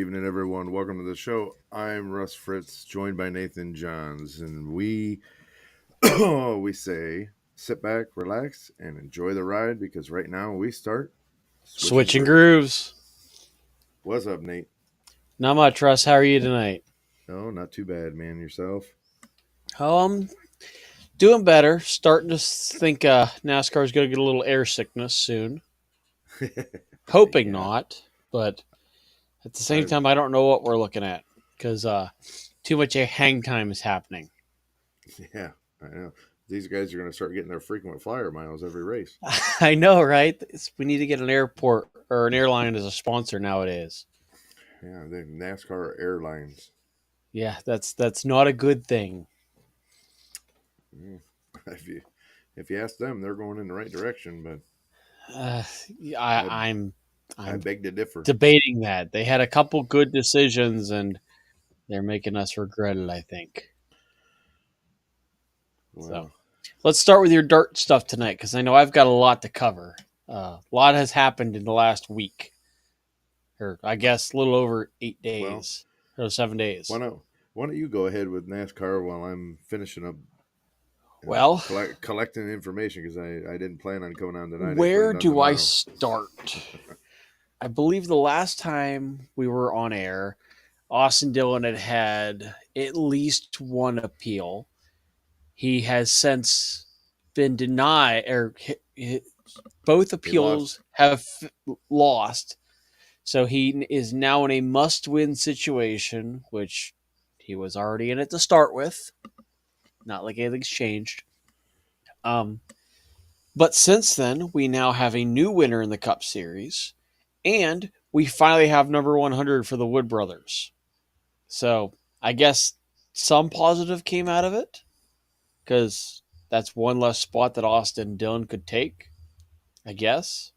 evening, everyone. Welcome to the show. I'm Russ Fritz, joined by Nathan Johns, and we we say sit back, relax, and enjoy the ride because right now we start switching Switchin grooves. Grooves. What's up, Nate? Not much, Russ. How are you tonight? Oh, not too bad, man. Yourself? Oh, I'm doing better. Starting to think NASCAR is going to get a little air sickness soon. Hoping Yeah, not, but at the same I time, I don't know what we're looking at because too much hang time is happening. yeah, I know. These guys are going to start getting their frequent flyer miles every race. I know, right? We need to get an airport or an airline as a sponsor nowadays. Yeah, the NASCAR Airlines. Yeah, that's not a good thing. Mm. If you ask them, they're going in the right direction, but Uh, I I, I'm I I'm beg to differ. debating that they had a couple good decisions and they're making us regret it, I think. So Well, let's start with your dirt stuff tonight because I know I've got a lot to cover. A lot has happened in the last week, or I guess a little over eight well, days or 7 days. why don't why don't you go ahead with NASCAR while I'm finishing up Well, collecting information because I didn't plan on coming on tonight. I where planned on do I tomorrow. start? I believe the last time we were on air, Austin Dillon had at least one appeal. He has since been denied, or both He lost. appeals have lost. So he is now in a must-win situation, which he was already in it to start with. Not like anything's changed. Um, but since then, we now have a new winner in the Cup Series, and we finally have number 100 for the Wood Brothers. So I guess some positive came out of it because that's one less spot that Austin Dillon could take. I guess.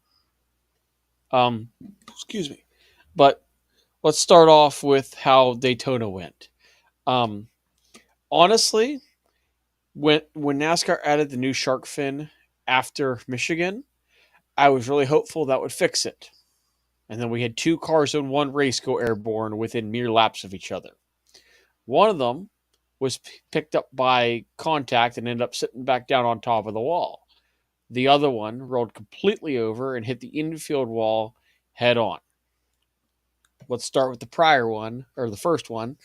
Um, excuse me. But let's start off with how Daytona went. Um, honestly, when NASCAR added the new shark fin after Michigan, I was really hopeful that would fix it. And then we had two cars in one race go airborne within mere laps of each other. One of them was picked up by contact and ended up sitting back down on top of the wall. The other one rolled completely over and hit the infield wall head on. Let's start with the prior one, or the first one.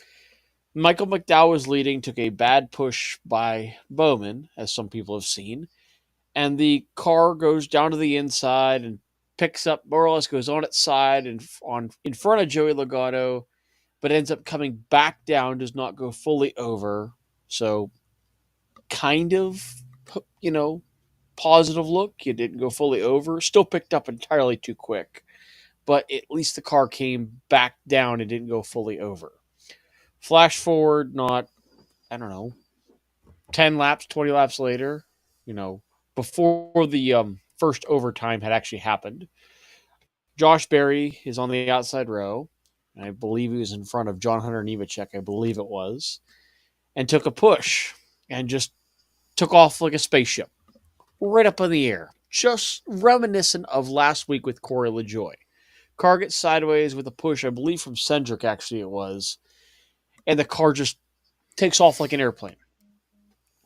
Michael McDowell was leading, took a bad push by Bowman, as some people have seen, and the car goes down to the inside and picks up, more or less goes on its side and in front of Joey Logano, but ends up coming back down, does not go fully over. So, kind of, you know, positive look. You didn't go fully over. Still picked up entirely too quick, but at least the car came back down and didn't go fully over. Flash forward, not, I don't know, 10 laps, 20 laps later, you know, before the first overtime had actually happened. Josh Berry is on the outside row. I believe he was in front of John Hunter Nemechek, I believe it was, and took a push and just took off like a spaceship right up in the air. Just reminiscent of last week with Corey LaJoy. Car gets sideways with a push, I believe from Cendric, actually, it was, and the car just takes off like an airplane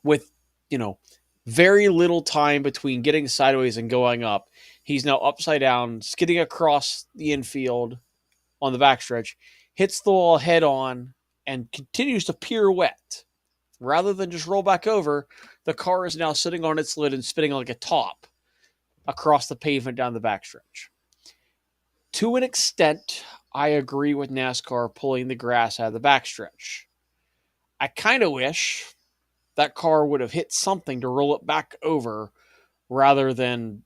with, you know, very little time between getting sideways and going up. He's now upside down, skidding across the infield on the backstretch, hits the wall head on, and continues to pirouette. Rather than just roll back over, the car is now sitting on its lid and spinning like a top across the pavement down the backstretch. To an extent, I agree with NASCAR pulling the grass out of the backstretch. I kind of wish that car would have hit something to roll it back over rather than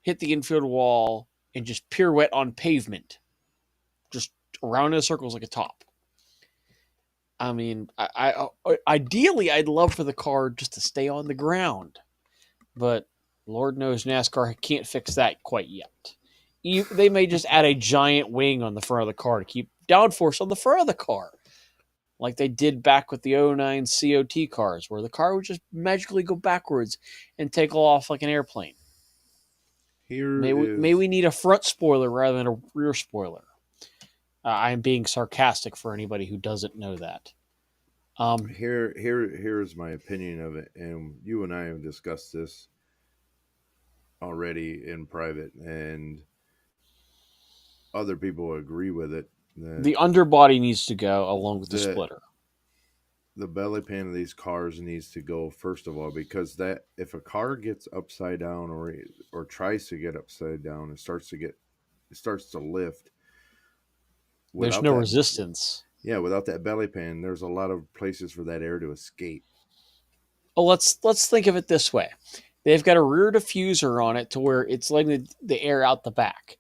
hit the infield wall and just pirouette on pavement, just around in circles like a top. I mean, ideally, I'd love for the car just to stay on the ground, but Lord knows NASCAR can't fix that quite yet. They may just add a giant wing on the front of the car to keep downforce on the front of the car, like they did back with the '09 COT cars, where the car would just magically go backwards and take off like an airplane. Here May we is need a front spoiler rather than a rear spoiler. I'm being sarcastic for anybody who doesn't know that. Um, Here's my opinion of it, and you and I have discussed this already in private, and other people agree with it. That the underbody needs to go along with the the splitter. the belly pan of these cars needs to go first of all, because that if a car gets upside down or tries to get upside down and starts to lift There's without no that, resistance. yeah, without that belly pan, there's a lot of places for that air to escape. Oh, let's think of it this way. They've got a rear diffuser on it to where it's letting the air out the back.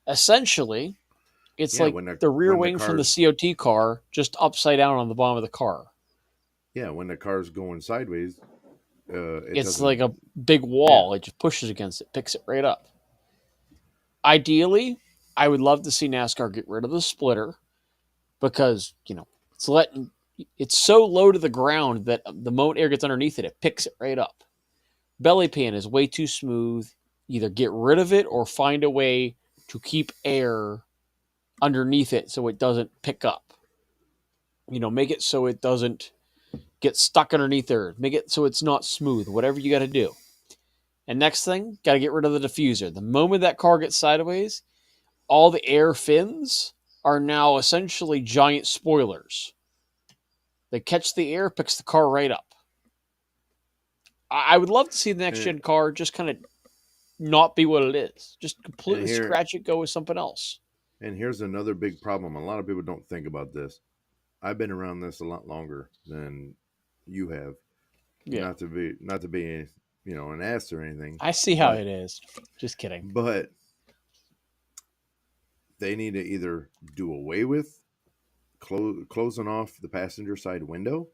Essentially, it's Yeah, like the rear when the wing from the car's COT car just upside down on the bottom of the car. yeah, when the car's going sideways, it It's like doesn't. a big Yeah, wall. It just pushes against it, picks it right up. Ideally, I would love to see NASCAR get rid of the splitter because, it's so low to the ground that the moment air gets underneath it, it picks it right up. Belly pan is way too smooth. Either get rid of it or find a way to keep air underneath it so it doesn't pick up. Make it so it doesn't get stuck underneath there. Make it so it's not smooth. Whatever you got to do. And next thing, got to get rid of the diffuser. The moment that car gets sideways, all the air fins are now essentially giant spoilers. They catch the air, picks the car right up. I would love to see the next and gen car just kind of not be what it is. Just and completely here scratch it, go with something else. and here's another big problem. A lot of people don't think about this. I've been around this a lot longer than you have. Yeah. Not to be an ass or anything, I see how but it is. Just kidding. but they need to either do away with closing off the passenger side window,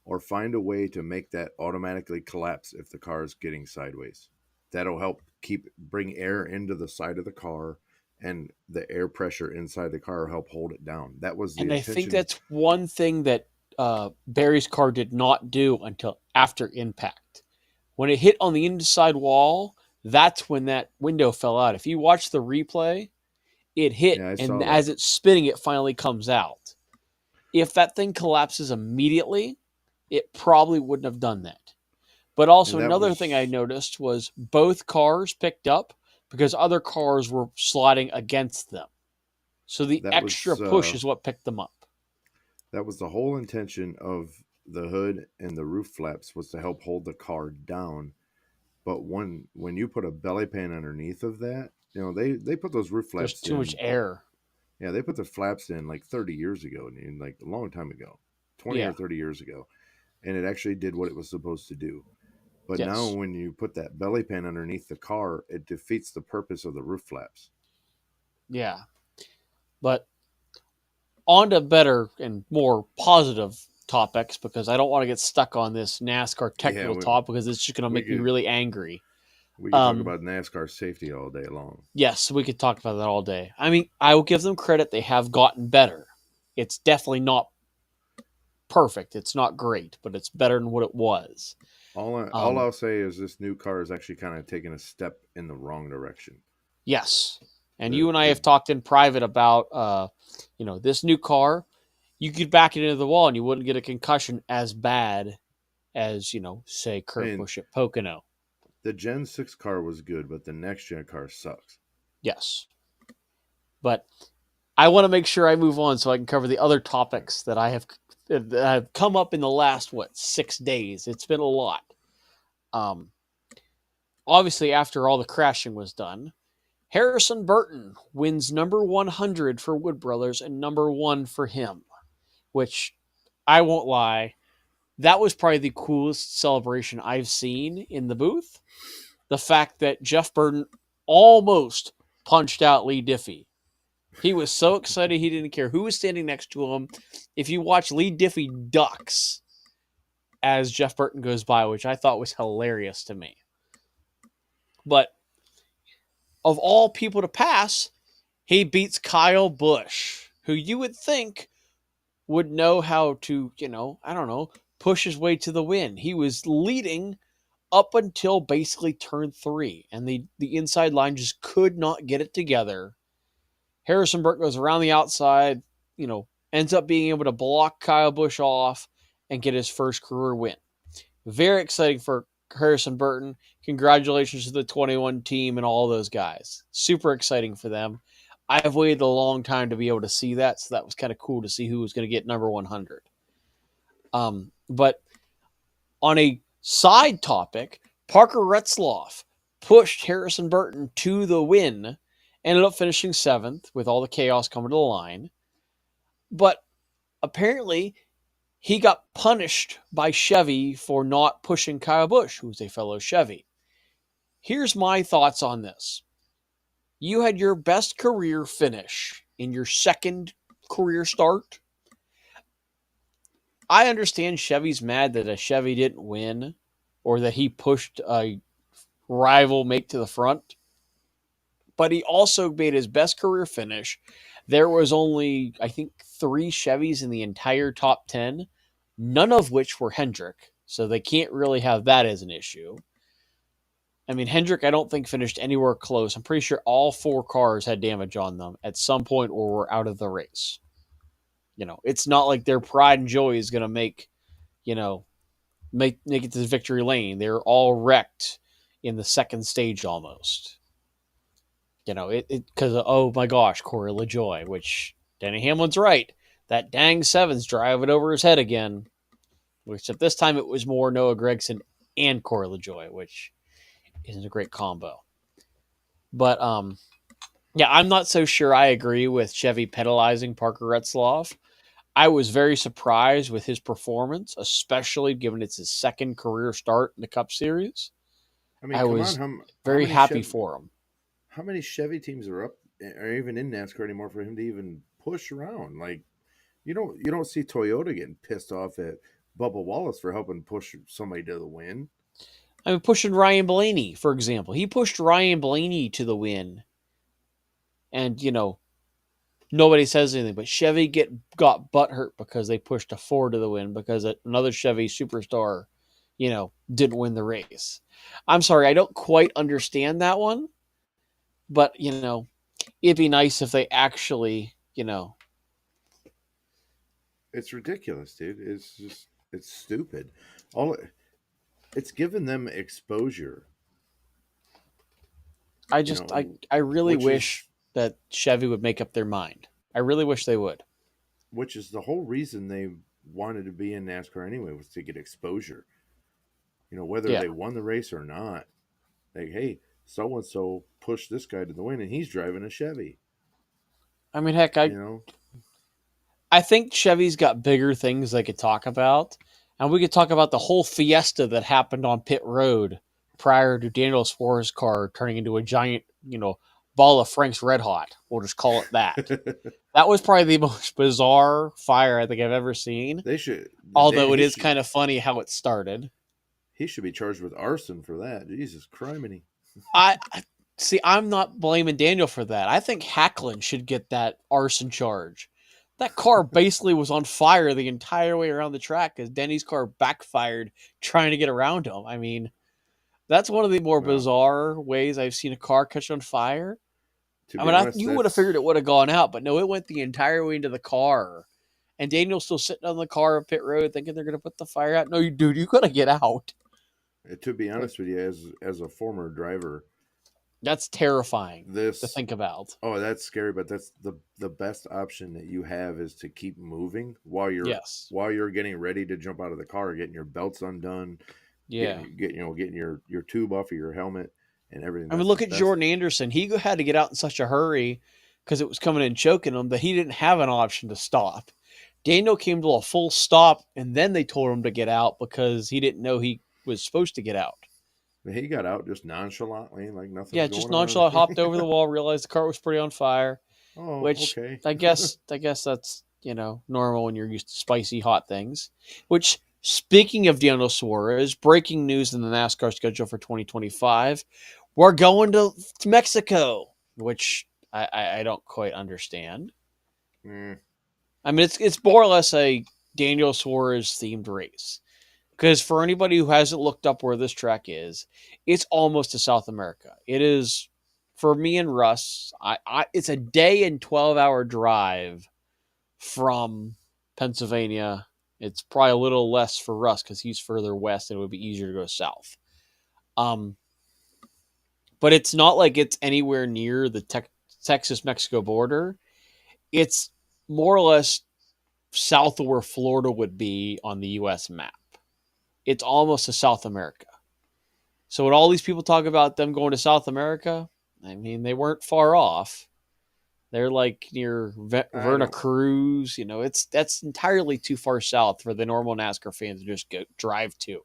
or find a way to make that automatically collapse if the car is getting sideways. That'll help bring air into the side of the car, and the air pressure inside the car will help hold it down. That was the And I think intention. that's one thing that Barry's car did not do until after impact. When it hit on the inside wall, that's when that window fell out. If you watch the replay, it hit, Yeah, I and saw as that. it's spinning, it finally comes out. If that thing collapses immediately, it probably wouldn't have done that. But also, And that another thing I was noticed was both cars picked up because other cars were sliding against them. So the that extra was push is what picked them up. that was the whole intention of the hood and the roof flaps, was to help hold the car down. But when you put a belly pan underneath of that, they put those roof There's flaps too much in. air. Yeah, they put the flaps in like 30 years ago, and like a long time ago, 20 Yeah. or 30 years ago, and it actually did what it was supposed to do. But now, Yes. when you put that belly pan underneath the car, it defeats the purpose of the roof flaps. Yeah. But on to better and more positive topics because I don't want to get stuck on this NASCAR Yeah, technical talk because it's just going to we make me could really angry. we could talk Um, about NASCAR safety all day long. yes, we could talk about that all day. I mean, I will give them credit; they have gotten better. It's definitely not perfect. It's not great, but it's better than what it was. All Um, I'll say is this new car is actually kind of taking a step in the wrong direction. yes, and you The and I the have talked in private about, this new car. You could back it into the wall and you wouldn't get a concussion as bad as, say Kurt and Busch at Pocono. the Gen 6 car was good, but the next gen car sucks. Yes. But I want to make sure I move on so I can cover the other topics that have come up in the last 6 days. It's been a lot. Um, Obviously, after all the crashing was done, Harrison Burton wins number 100 for Wood Brothers and number one for him, which I won't lie, that was probably the coolest celebration I've seen in the booth. The fact that Jeff Burton almost punched out Lee Diffie. He was so excited he didn't care who was standing next to him. If you watch, Lee Diffie ducks as Jeff Burton goes by, which I thought was hilarious to me. But of all people to pass, he beats Kyle Busch, who you would think would know how to, I don't know, push his way to the win. He was leading up until basically turn three, and the inside line just could not get it together. Harrison Burton goes around the outside, ends up being able to block Kyle Busch off and get his first career win. Very exciting for Harrison Burton. Congratulations to the 21 team and all those guys. Super exciting for them. I've waited a long time to be able to see that, so that was kind of cool to see who was going to get number 100. But on a side topic, Parker Retzloff pushed Harrison Burton to the win, ended up finishing 7th with all the chaos coming to the line. But apparently, he got punished by Chevy for not pushing Kyle Busch, who's a fellow Chevy. Here's my thoughts on this. You had your best career finish in your second career start. I understand Chevy's mad that a Chevy didn't win or that he pushed a rival mate to the front, but he also made his best career finish. There was only, I think, 3 Chevys in the entire top 10, none of which were Hendrick, so they can't really have that as an issue. I mean, Hendrick, I don't think finished anywhere close. I'm pretty sure all 4 cars had damage on them at some point or were out of the race. It's not like their pride and joy is going to make it to the victory lane. They're all wrecked in the second stage almost. Because, oh my gosh, Corey LaJoie, which Denny Hamlin's right. That dang 7's driving over his head again. Except this time it was more Noah Gragson and Corey LaJoie, which isn't a great combo. But, yeah, I'm not so sure I agree with Chevy penalizing Parker Retzloff. I was very surprised with his performance, especially given it's his second career start in the Cup Series. I mean, I come was on, very happy for him. How many Chevy teams are even in NASCAR anymore for him to even push around? Like, you don't see Toyota getting pissed off at Bubba Wallace for helping push somebody to the win. I mean, pushing Ryan Blaney, for example. He pushed Ryan Blaney to the win. And, nobody says anything. But Chevy got butthurt because they pushed a Ford to the win because another Chevy superstar, didn't win the race. I'm sorry, I don't quite understand that one. But, it'd be nice if they actually, It's ridiculous, dude. It's stupid. It's given them exposure. I really which wish is that Chevy would make up their mind. I really wish they would. which is the whole reason they wanted to be in NASCAR anyway, was to get exposure. Whether Yeah. they won the race or not. Like, hey, so and so pushed this guy to the win, and he's driving a Chevy. I mean, heck, You know, I think Chevy's got bigger things they could talk about. And we could talk about the whole fiesta that happened on pit road prior to Daniel Suarez's car turning into a giant, ball of Frank's Red Hot. We'll just call it that. That was probably the most bizarre fire I think I've ever seen. they should. Although it He is should, kind of funny how it started. he should be charged with arson for that. Jesus criminy. I see. I'm not blaming Daniel for that. I think Hacklin should get that arson charge. That car basically was on fire the entire way around the track because Denny's car backfired trying to get around him. I mean, that's one of the more Well, bizarre ways I've seen a car catch on fire. to I be mean, honest, you would have figured it would have gone out, but no, it went the entire way into the car. And Daniel's still sitting on the car at pit road thinking they're going to put the fire out. No, dude, you got to get out. to be honest with you, as a former driver, That's terrifying to this think about. that's scary. But that's the best option that you have, is to keep moving Yes. while you're getting ready to jump out of the car, getting your belts undone, Yeah. getting your tube off of your helmet and everything. I mean, That's look the at best. Jordan Anderson. He had to get out in such a hurry because it was coming in choking him that he didn't have an option to stop. Daniel came to a full stop, and then they told him to get out because he didn't know he was supposed to get out. He got out just nonchalantly, like nothing's Yeah, going just on. nonchalant hopped over the wall, realized the car was pretty on fire, Oh, which okay. I guess that's, normal when you're used to spicy hot things. Which, speaking of Daniel Suarez, breaking news in the NASCAR schedule for 2025, we're going to Mexico, which I don't quite understand. Mm, I mean, it's more or less a Daniel Suarez themed race. Because for anybody who hasn't looked up where this track is, it's almost to South America. It is for me and Russ, it's a day and 12-hour drive from Pennsylvania. It's probably a little less for Russ because he's further west and it would be easier to go south. Um, but it's not like it's anywhere near the Texas Mexico border. It's more or less south of where Florida would be on the U.S. map. It's almost to South America. So when all these people talk about them going to South America, I mean, they weren't far off. They're like near I Verna don't. Cruz. That's entirely too far south for the normal NASCAR fans to just drive to.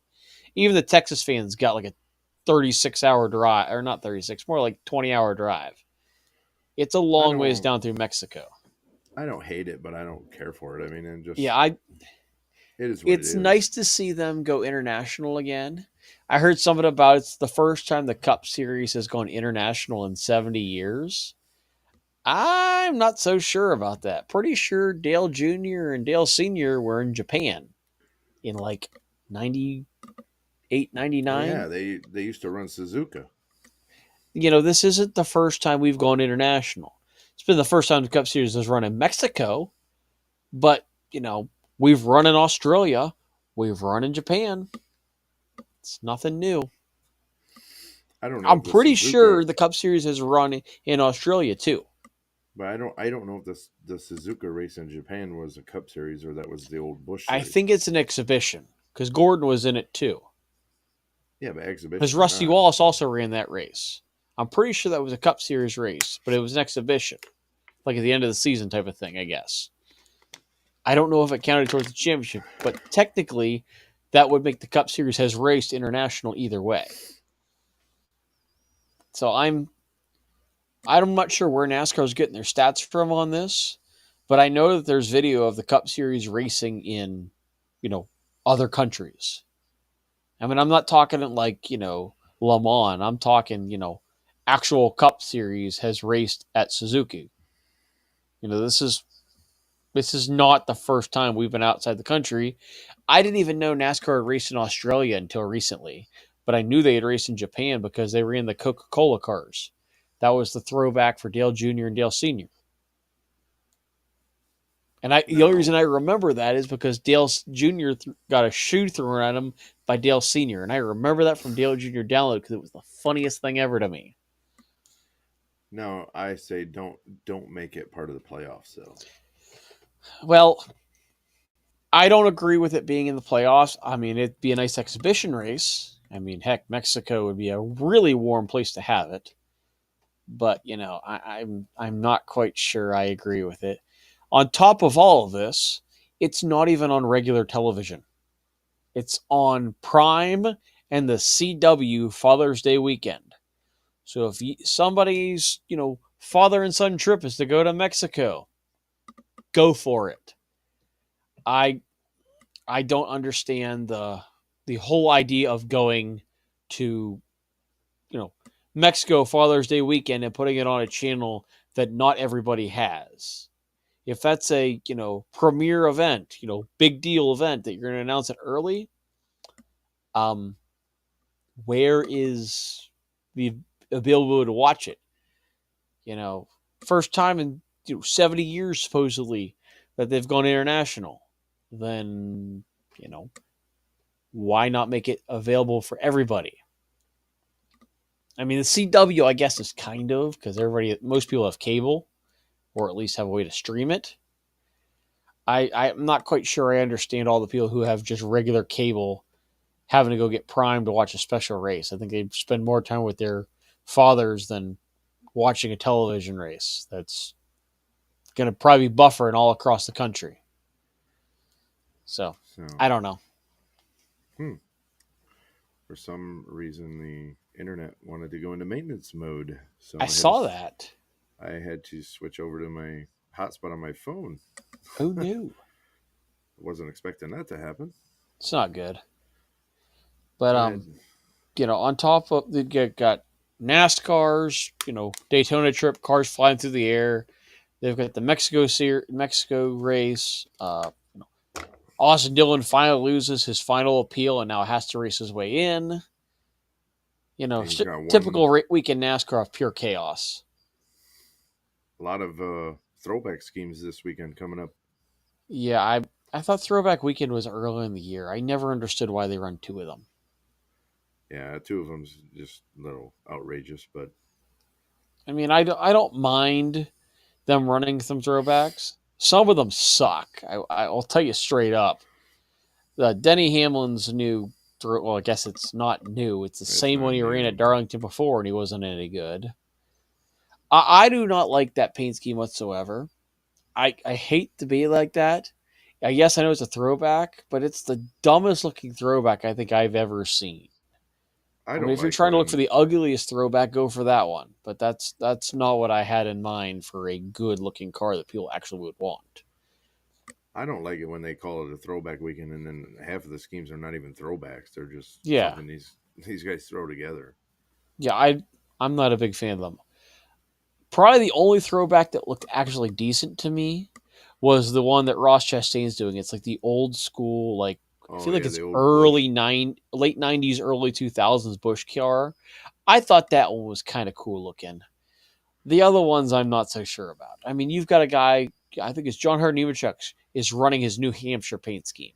Even the Texas fans got like a 36-hour drive, or not 36, more like 20-hour drive. It's a I long ways don't. down through Mexico. I don't hate it, but I don't care for it. I mean, and Yeah, just I it is what it it's nice is. to see them go international again. I heard something about it's the first time the Cup Series has gone international in 70 years. I'm not so sure about that. Pretty sure Dale Jr. and Dale Sr. were in Japan in like 98, Oh 99. yeah, they used to run Suzuka. This isn't the first time we've gone international. It's been the first time the Cup Series has run in Mexico, but, we've run in Australia, we've run in Japan. It's nothing new. I don't know I'm if the pretty Suzuka, sure the Cup Series has run in Australia too. but I don't know if the Suzuka race in Japan was a Cup Series or that was the old Busch I Series. think it's an exhibition because Gordon was in it too. Yeah, but Because exhibition or Rusty not, Wallace also ran that race. I'm pretty sure that was a Cup Series race, but it was an exhibition, like at the end of the season type of thing, I guess. I don't know if it counted towards the championship, but technically, that would make the Cup Series has raced international either way. So I'm not sure where NASCAR is getting their stats from on this, but I know that there's video of the Cup Series racing in, you know, other countries. I mean, I'm not talking like, Le Mans. I'm talking, actual Cup Series has raced at Suzuki. This is not the first time we've been outside the country. I didn't even know NASCAR had raced in Australia until recently, but I knew they had raced in Japan because they ran the Coca-Cola cars. That was the throwback for Dale Jr. and Dale Sr. And the only reason no, I remember that is because Dale Jr. Got a shoe thrown at him by Dale Sr. And I remember that from Dale Jr. download because it was the funniest thing ever to me. no. I say don't make it part of the playoffs though. Well, I don't agree with it being in the playoffs. I mean, it'd be a nice exhibition race. I mean, heck, Mexico would be a really warm place to have it. But I'm not quite sure I agree with it. On top of all of this, it's not even on regular television. It's on Prime and the CW Father's Day weekend. So if somebody's father and son trip is to go to Mexico, go for it. I I don't understand the whole idea of going to you know Mexico Father's Day weekend and putting it on a channel that not everybody has. If that's a premier event, big deal event that you're going to announce it early, um, where is the ability to watch it? You know, First time in 70 years supposedly that they've gone international. Then you know why not make it available for everybody? I mean, the CW, I guess, is kind of because most people have cable or at least have a way to stream it. I'm not quite sure I understand all the people who have just regular cable having to go get Prime to watch a special race. I think they spend more time with their fathers than watching a television race that's going to probably be buffering all across the country. So, So, I don't know. hmm, for some reason, the internet wanted to go into maintenance mode, I so saw that. I had to switch over to my hotspot on my phone. Who knew? Wasn't expecting that to happen. It's not good. But I had on top of they got NASCARs, Daytona trip cars flying through the air. They've got the Mexico race. Austin Dillon finally loses his final appeal and now has to race his way in. And he's got Typical one weekend NASCAR of pure chaos. a lot of throwback schemes this weekend coming up. Yeah, I thought Throwback Weekend was early in the year. I never understood why they run two of them. Yeah, two of them's just a little outrageous, but I mean, I don't mind them running some throwbacks. Some of them suck. I'll tell you straight up. Denny Hamlin's new throw. Well, I guess it's not new. It's the it's same one not he ran at new. Darlington before, and he wasn't any good. I do not like that paint scheme whatsoever. I hate to be like that. I guess I know it's a throwback, but it's the dumbest looking throwback I think I've ever seen. I I mean, don't if you're like trying to look for when the ugliest throwback, go for that one. But that's not what I had in mind for a good looking car that people actually would want. I don't like it when they call it a throwback weekend, and then half of the schemes are not even throwbacks. They're just Yeah, something these guys throw together. yeah. I'm not a big fan of them. Probably the only throwback that looked actually decent to me was the one that Ross Chastain's doing. It's like the old school, like I Oh feel like yeah, it's the old Bush. late '90s, early 2000s Bush car. I thought that one was kind of cool looking. The other ones I'm not so sure about. I mean, you've got a guy, I think it's John Hurt Nemechek, is running his New Hampshire paint scheme.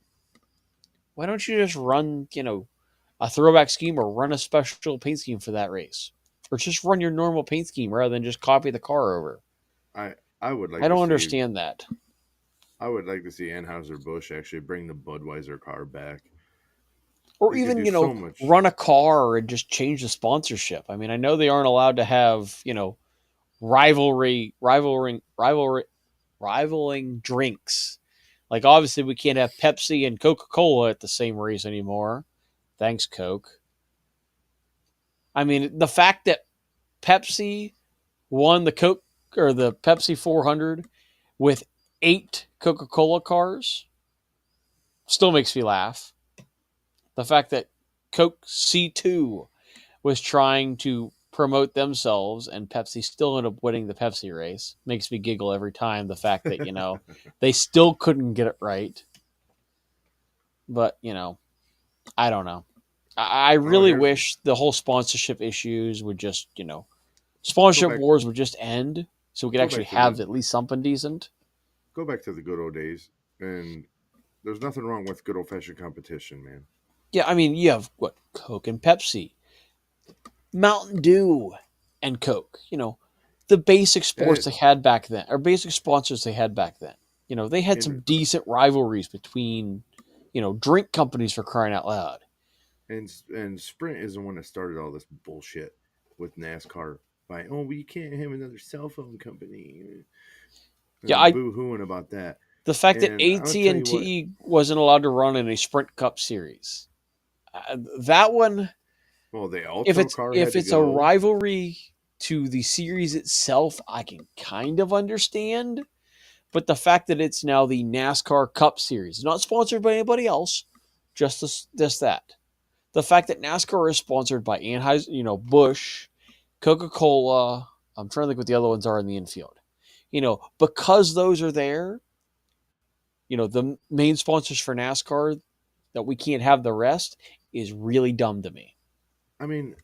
Why don't you just run, a throwback scheme or run a special paint scheme for that race? Or just run your normal paint scheme rather than just copy the car over. I I would I like to don't see understand that. I would like to see Anheuser Busch actually bring the Budweiser car back. Or They could even, do so much. run a car and just change the sponsorship. I mean, I know they aren't allowed to have, rivaling drinks. Like obviously we can't have Pepsi and Coca-Cola at the same race anymore. Thanks, Coke. I mean, the fact that Pepsi won the Coke or the Pepsi 400 with 8 Coca-Cola cars still makes me laugh. The fact that Coke C2 was trying to promote themselves and Pepsi still ended up winning the Pepsi race makes me giggle every time. The fact that, they still couldn't get it right. But, I don't know. I Oh, really here's wish the whole sponsorship issues would just, go sponsorship back wars would just end so we could go actually back to have the at least something decent. go back to the good old days, and there's nothing wrong with good old fashioned competition, man. Yeah, I mean, you have what? Coke and Pepsi, Mountain Dew and Coke, the basic sports That they had back then, or basic sponsors they had back then. They had some and decent rivalries between, drink companies for crying out loud. and Sprint is the one that started all this bullshit with NASCAR by we can't have another cell phone company Yeah, and boo hooing about that. the fact that And I'll tell you what, AT&T wasn't allowed to run in a Sprint Cup series, that one, well, the if Alto it's car had if to it's a go, rivalry to the series itself, I can kind of understand. But the fact that it's now the NASCAR Cup Series, not sponsored by anybody else, just that. The fact that NASCAR is sponsored by Anheuser, Bush, Coca Cola. I'm trying to think what the other ones are in the infield. Because those are there. The main sponsors for NASCAR that we can't have the rest is really dumb to me. I mean,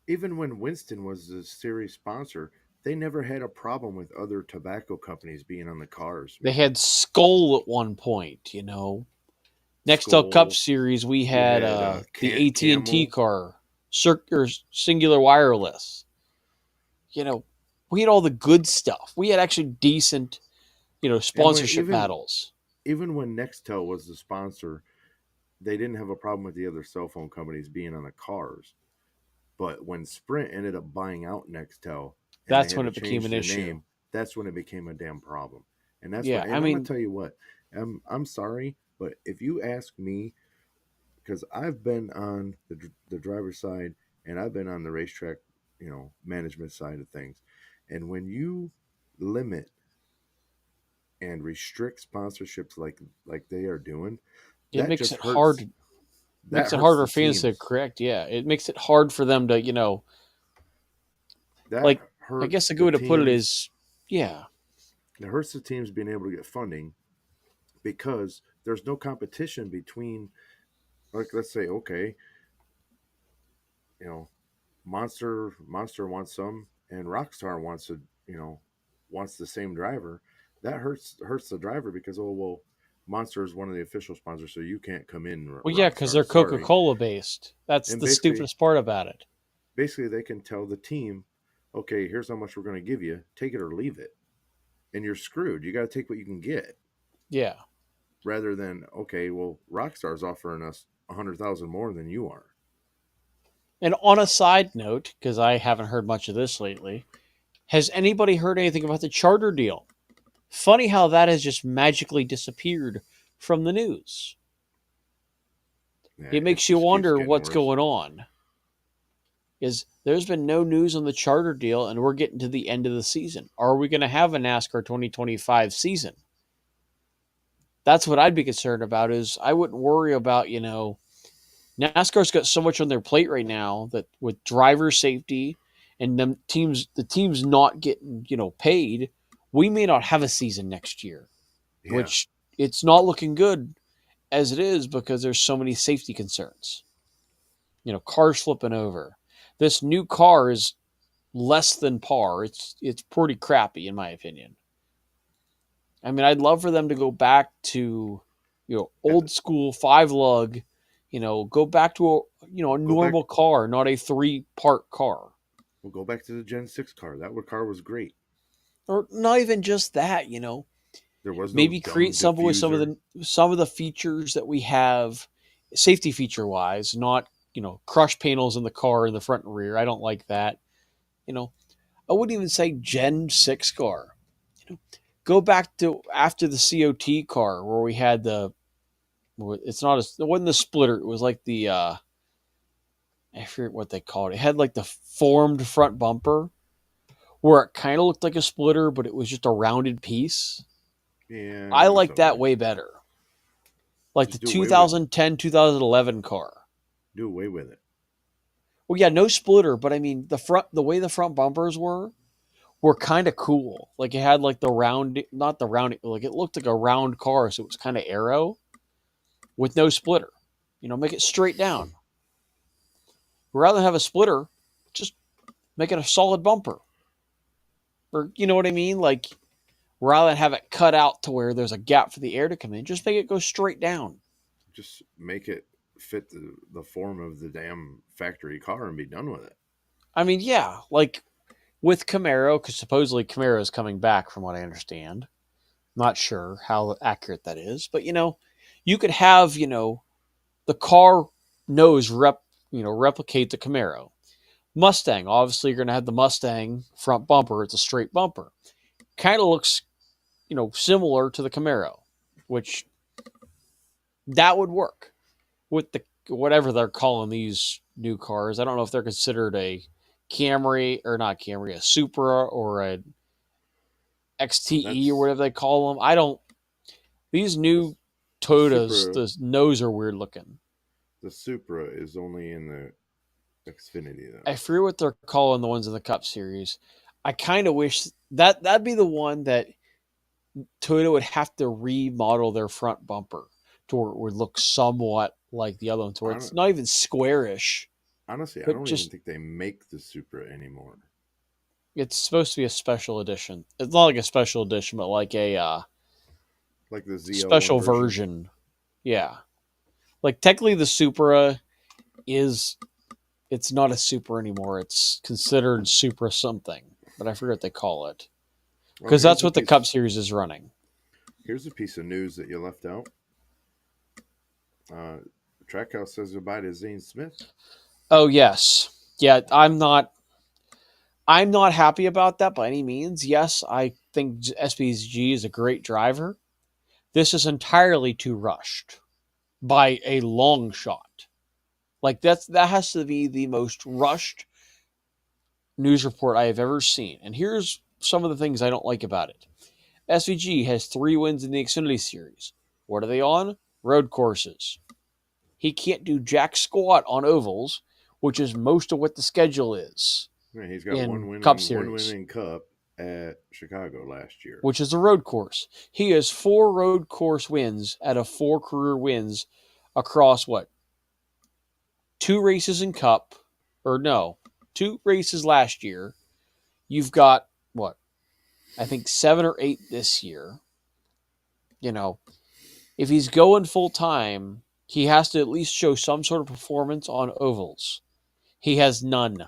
even when Winston was the series sponsor, they never had a problem with other tobacco companies being on the cars, They man. had Skull at one point. Nextel Cup Skull, Series, we you had had the AT&T Camel, car, or Singular Wireless. You know, we had all the good stuff. We had actually decent, and when sponsorship battles. even when Nextel was the sponsor, they didn't have a problem with the other cell phone companies being on the cars. But when Sprint ended up buying out Nextel and they That's had when to it became change an their issue. name, that's when it became a damn problem. And that's when, Yeah, I and I'm gonna mean, tell you what, I'm sorry, but if you ask me, because I've been on the driver's side and I've been on the racetrack, management side of things, and when you limit and restrict sponsorships like they are doing, it that makes just it hard. that Makes it hurts harder the for fans to teams. correct. Yeah, it makes it hard for them to, That like. I guess hurts a good the way to put it teams. is, yeah, It hurts the teams being able to get funding because there's no competition between, like, let's say, okay, you know Monster wants some, and Rockstar wants to, wants the same driver. That hurts the driver because, oh well, Monster is one of the official sponsors, so you can't come in, Well, yeah, because Rockstar. they're Coca Sorry. Cola based. That's And the stupidest part about it. basically they can tell the team, okay, here's how much we're going to give you, take it or leave it, and you're screwed. You got to take what you can get, Yeah. rather than, okay, well, Rockstar's offering us 100,000 more than you are. And on a side note, because I haven't heard much of this lately, has anybody heard anything about the charter deal? Funny how that has just magically disappeared from the news. Yeah, It it makes you just keeps wonder getting what's worse. going on. Is there's been no news on the charter deal, and we're getting to the end of the season. Are we going to have a NASCAR 2025 season? That's what I'd be concerned about. Is I wouldn't worry about NASCAR's got so much on their plate right now that with driver safety and the teams not getting paid, we may not have a season next year, Yeah, which it's not looking good as it is because there's so many safety concerns. Cars flipping over. This new car is less than par. It's pretty crappy in my opinion. I mean, I'd love for them to go back to yeah. old school five lug. Go back to a Go back. normal car, not a three-part car. We'll go back to the Gen 6 car. That car was great. Or not even just that. There was no Maybe create dumb something with some of diffuser. the features that we have, safety feature wise. Not crush panels in the car in the front and rear. I don't like that. You know, I wouldn't even say Gen 6 car. Go back to after the COT car where we had it wasn't the splitter. It was like the I forget what they called it. It had like the formed front bumper where it kind of looked like a splitter, but it was just a rounded piece. Yeah, I it was like that something. way better. Like the Just do away with 2010, 2011 car. do away with it. Well, yeah, no splitter, but I mean the way the front bumpers were kind of cool. Like it had like the round, not the round, like it looked like a round car, so it was kind of arrow with no splitter. Make it straight down. Rather than have a splitter, just make it a solid bumper. Or you know what I mean? Like rather than have it cut out to where there's a gap for the air to come in, just make it go straight down. Just make it fit the form of the damn factory car and be done with it. I mean, yeah, like with Camaro, because supposedly Camaro is coming back, from what I understand. Not sure how accurate that is, but you could have the car nose replicate the Camaro. Mustang, obviously, you're going to have the Mustang front bumper. It's a straight bumper. Kind of looks similar to the Camaro, which that would work with the whatever they're calling these new cars. I don't know if they're considered a Camry or not Camry, a Supra or a XTE or That's whatever they call them. I don't. These new the Toyotas, Supra. the nose are weird looking. The Supra is only in the Xfinity though. I forget what they're calling the ones in the Cup Series. I kind of wish that'd be the one that Toyota would have to remodel their front bumper to where it would look somewhat like the other one, to where it's Hon- not even squarish, Honestly, I but don't even just think they make the Supra anymore. it's supposed to be a special edition. It's not like a special edition, but like a Like the ZL1 special version. version. Yeah, like technically the Supra is it's not a Supra anymore. It's considered Supra something, but I forget what they call it Well, because that's what the Cup Series is running. here's a piece of news that you left out. Uh, Trackhouse says goodbye to Zane Smith. Oh yes, yeah. I'm not happy about that by any means. Yes, I think SPG is a great driver. This is entirely too rushed by a long shot. Like that has to be the most rushed news report I have ever seen. And here's some of the things I don't like about it. SVG has 3 wins in the Xfinity Series. What are they on? Road courses. He can't do jack squat on ovals, which is most of what the schedule is Yeah, he's got in Cup one win Series, in Cup at Chicago last year. which is a road course. He has 4 road course wins out of 4 career wins across what? 2 races in Cup, or no? two races last year. You've got what? I think 7 or 8 this year. You know, if he's going full time, he has to at least show some sort of performance on ovals. He has none.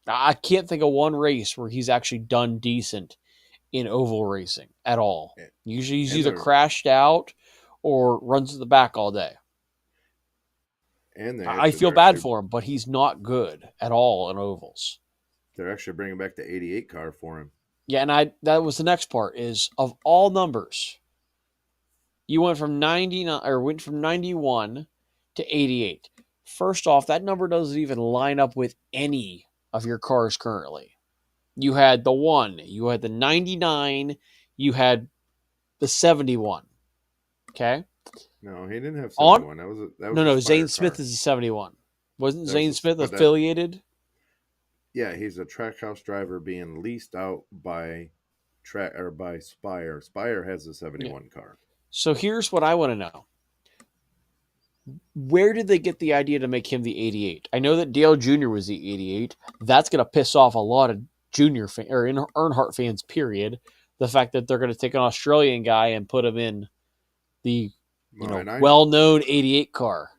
I can't think of one race where he's actually done decent in oval racing at all. Usually he's And either they're crashed out or runs to the back all day. and they I actually feel they're bad actually for him, but he's not good at all in ovals. they're actually bringing back the '88 car for him. Yeah, and that was the next part is of all numbers, you went from 91 to 88. First off, that number doesn't even line up with any of your cars currently. You had the 1, you had the 99, you had the 71. Okay? No, he didn't have On 71. That was No, a no, Spire Zane Smith car. is a 71. Wasn't That was Zane Smith but that affiliated? Yeah, he's a Trackhouse driver being leased out by track or by Spire. Spire has a Yeah. 71 car. So here's what I want to know. Where did they get the idea to make him the 88? I know that Dale Jr. was the 88. That's going to piss off a lot of Earnhardt fans, period. The fact that they're going to take an Australian guy and put him in the, Well, and well-known 88 car.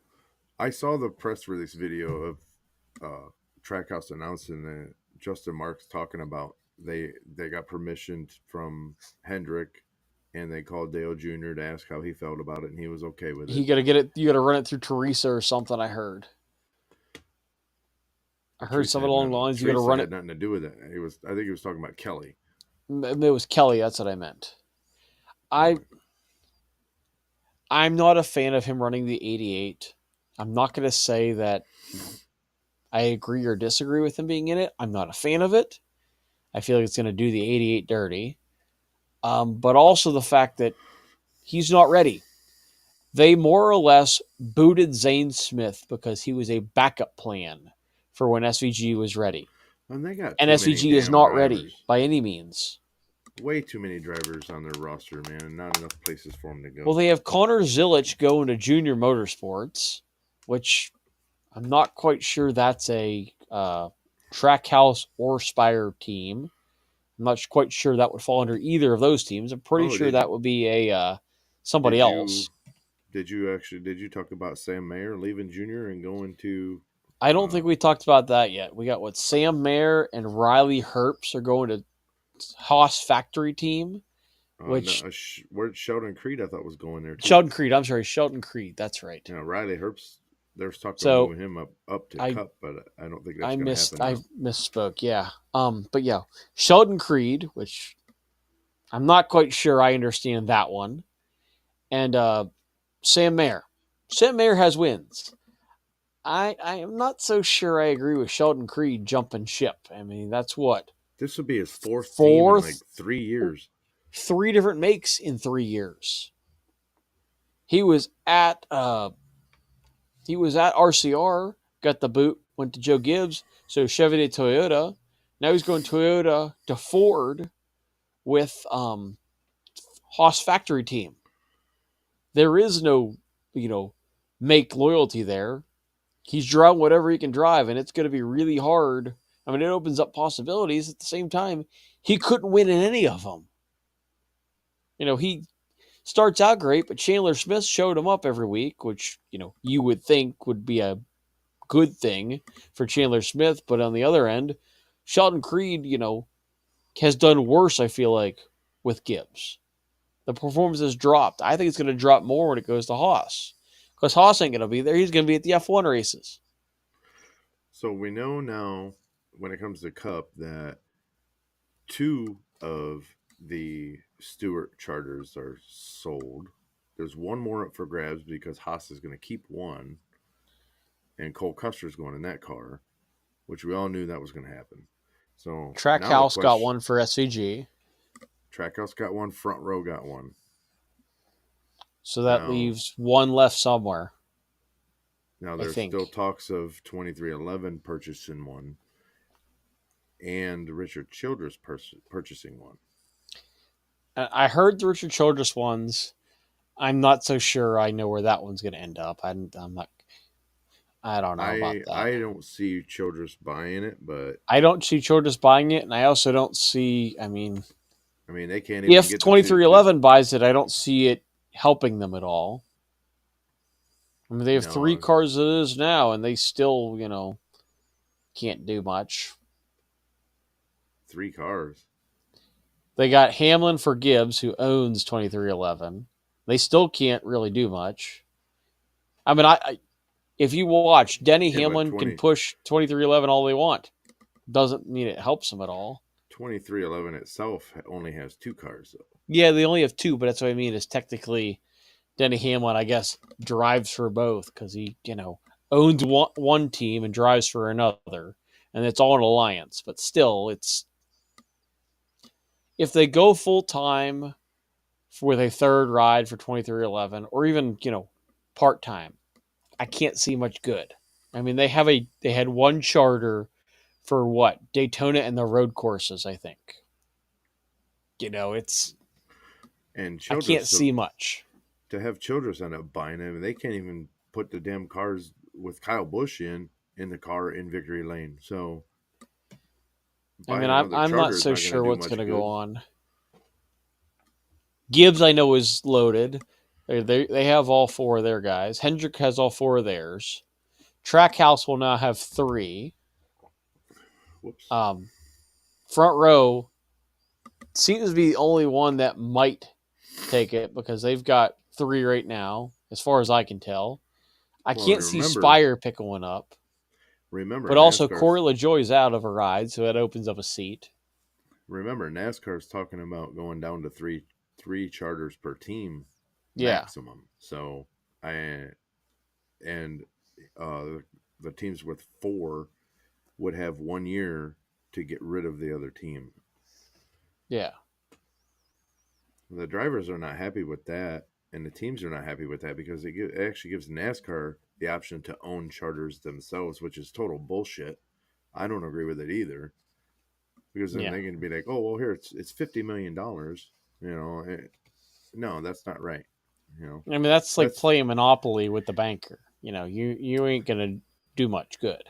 I saw the press release video of Trackhouse announcing that Justin Marks talking about they got permission from Hendrick and they called Dale Jr. to ask how he felt about it, and he was okay with it. You got to get it. You got to run it through Teresa or something. I heard. I heard Teresa something had along the nothing. lines. You got to Teresa run had it. nothing to do with it. I think he was talking about Kelly. It was Kelly. That's what I meant. I'm not a fan of him running the 88. I'm not going to say that I agree or disagree with him being in it. I'm not a fan of it. I feel like it's going to do the 88 dirty. But also the fact that he's not ready. They more or less booted Zane Smith because he was a backup plan for when SVG was ready. And they got And too many SVG is damn not ready drivers. by any means. Way too many drivers on their roster, man, and not enough places for them to go. Well, they have Connor Zilich going to Junior Motorsports, which I'm not quite sure that's a Trackhouse or Spire team. I'm not quite sure that would fall under either of those teams. I'm pretty Oh, sure that would be a somebody did else. you did you talk about Sam Mayer leaving Junior and going to? I don't think we talked about that yet. We got Sam Mayer and Riley Herbst are going to Haas Factory Team, which Where Sheldon Creed I thought was going there too. Sheldon Creed. I'm sorry, Sheldon Creed. That's right. You know, Riley Herbst. There's talk of So moving him up to Cup, but I don't think that's I going to missed. happen. I misspoke. Yeah. But yeah, Sheldon Creed, which I'm not quite sure I understand that one, and Sam Mayer. Sam Mayer has wins. I am not so sure I agree with Sheldon Creed jumping ship. I mean, that's what? This would be his fourth team in like 3 years. 3 different makes in 3 years. He was at RCR, got the boot, went to Joe Gibbs, so Chevy to Toyota. Now he's going Toyota to Ford with Haas Factory Team. There is no, make loyalty there. He's driving whatever he can drive, and it's going to be really hard. I mean, it opens up possibilities. At the same time, he couldn't win in any of them. He starts out great, but Chandler Smith showed him up every week, which, you would think would be a good thing for Chandler Smith. But on the other end, Sheldon Creed, has done worse, I feel like, with Gibbs. The performance has dropped. I think it's going to drop more when it goes to Haas. Because Haas ain't going to be there. He's going to be at the F1 races. So we know now, when it comes to Cup, that 2 of the Stewart charters are sold. There's one more up for grabs because Haas is going to keep one, and Cole Custer's going in that car, which we all knew that was going to happen. So Trackhouse got one for SVG. Trackhouse got one. Front Row got one. So that leaves one left somewhere. Now there's still talks of 2311 purchasing one, and Richard Childress purchasing one. I heard the Richard Childress ones. I'm not so sure I know where that one's going to end up. I'm not. I don't know about that. I don't see Childress buying it, but I don't see Childress buying it, and I also don't see. I mean, I mean they can't even if get the two. 2311 buys it, I don't see it helping them at all. I mean, they have three No, cars as it is now, and they still, can't do much. 3 cars. They got Hamlin for Gibbs, who owns 2311. They still can't really do much. I mean, if you watch, Denny Yeah, but Hamlin can push 2311 all they want. Doesn't mean it helps them at all. 2311 itself only has 2 cars though. Yeah, they only have two, but that's what I mean. Is technically Denny Hamlin, I guess, drives for both because he, owns one team and drives for another, and it's all an alliance. But still, it's if they go full time with a third ride for 2311, or even part time, I can't see much good. I mean, they had one charter for what Daytona and the road courses. I think it's And I can't Childress see much. to have Childress end up buying them, they can't even put the damn cars with Kyle Busch in the car in victory lane. So I buying mean, I'm another I'm not charter is so not going to sure do what's going much to go good. on. Gibbs, I know, is loaded. They have all four of their guys. Hendrick has all four of theirs. Trackhouse will now have three. Whoops. Um, Front row seems to be the only one that might take it because they've got three right now, as far as I can tell. I Well, can't see Spire picking one up, remember but also NASCAR's Corey LaJoy's out of a ride, so that opens up a seat. remember NASCAR's talking about going down to three charters per team Yeah, maximum. So I and uh, the teams with 4 would have 1 year to get rid of the other team. yeah, The drivers are not happy with that, and the teams are not happy with that because it actually gives NASCAR the option to own charters themselves, which is total bullshit. I don't agree with it either because then yeah. they can be like, oh well, here it's $50 million. You know, no, that's not right. You know, I mean, that's like that's playing Monopoly with the banker. You ain't gonna do much good.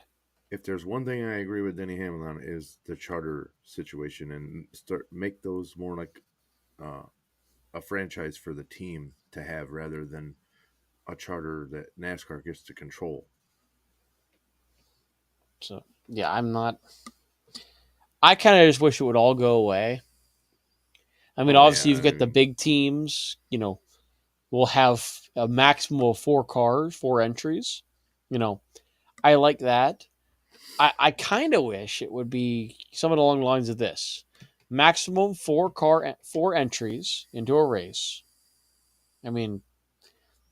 if there's one thing I agree with Denny Hamlin on is the charter situation and start make those more like uh, a franchise for the team to have rather than a charter that NASCAR gets to control. So yeah, I'm not. I kind of just wish it would all go away. I mean, Oh yeah, obviously you've I got the mean, big teams. Will have a maximum of four cars, four entries. You know, I like that. I kind of wish it would be something along the lines of this: maximum four entries into a race. I mean,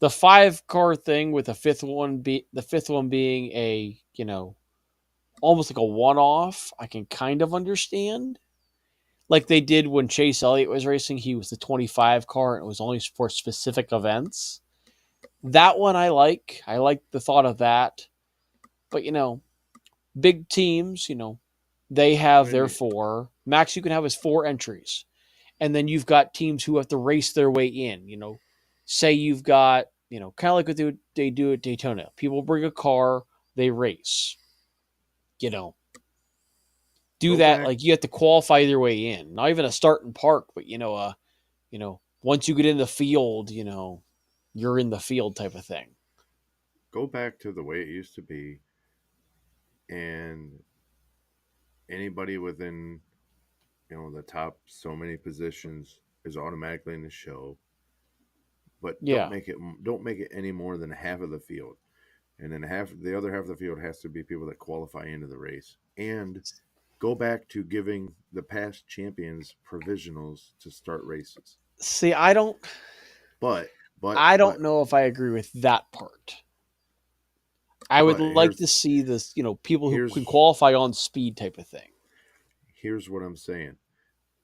the five car thing with the fifth one being a almost like a one off. I can kind of understand. Like they did when Chase Elliott was racing, he was the 25 car and it was only for specific events. That one I like. I like the thought of that. But big teams, they have their I four. Max you can have is four entries. And then you've got teams who have to race their way in, Say you've got, kind of like what they do at Daytona. People bring a car, they race. You know, do go that back like you have to qualify their way in. Not even a start and park, but once you get in the field, you're in the field type of thing. go back to the way it used to be, and anybody within the top so many positions is automatically in the show. But Yeah. don't make it any more than half of the field, and then the other half of the field has to be people that qualify into the race. And go back to giving the past champions provisionals to start races. See, I don't But I don't but know if I agree with that part. I would but like to see this, people who can here's qualify on speed type of thing. here's what I'm saying.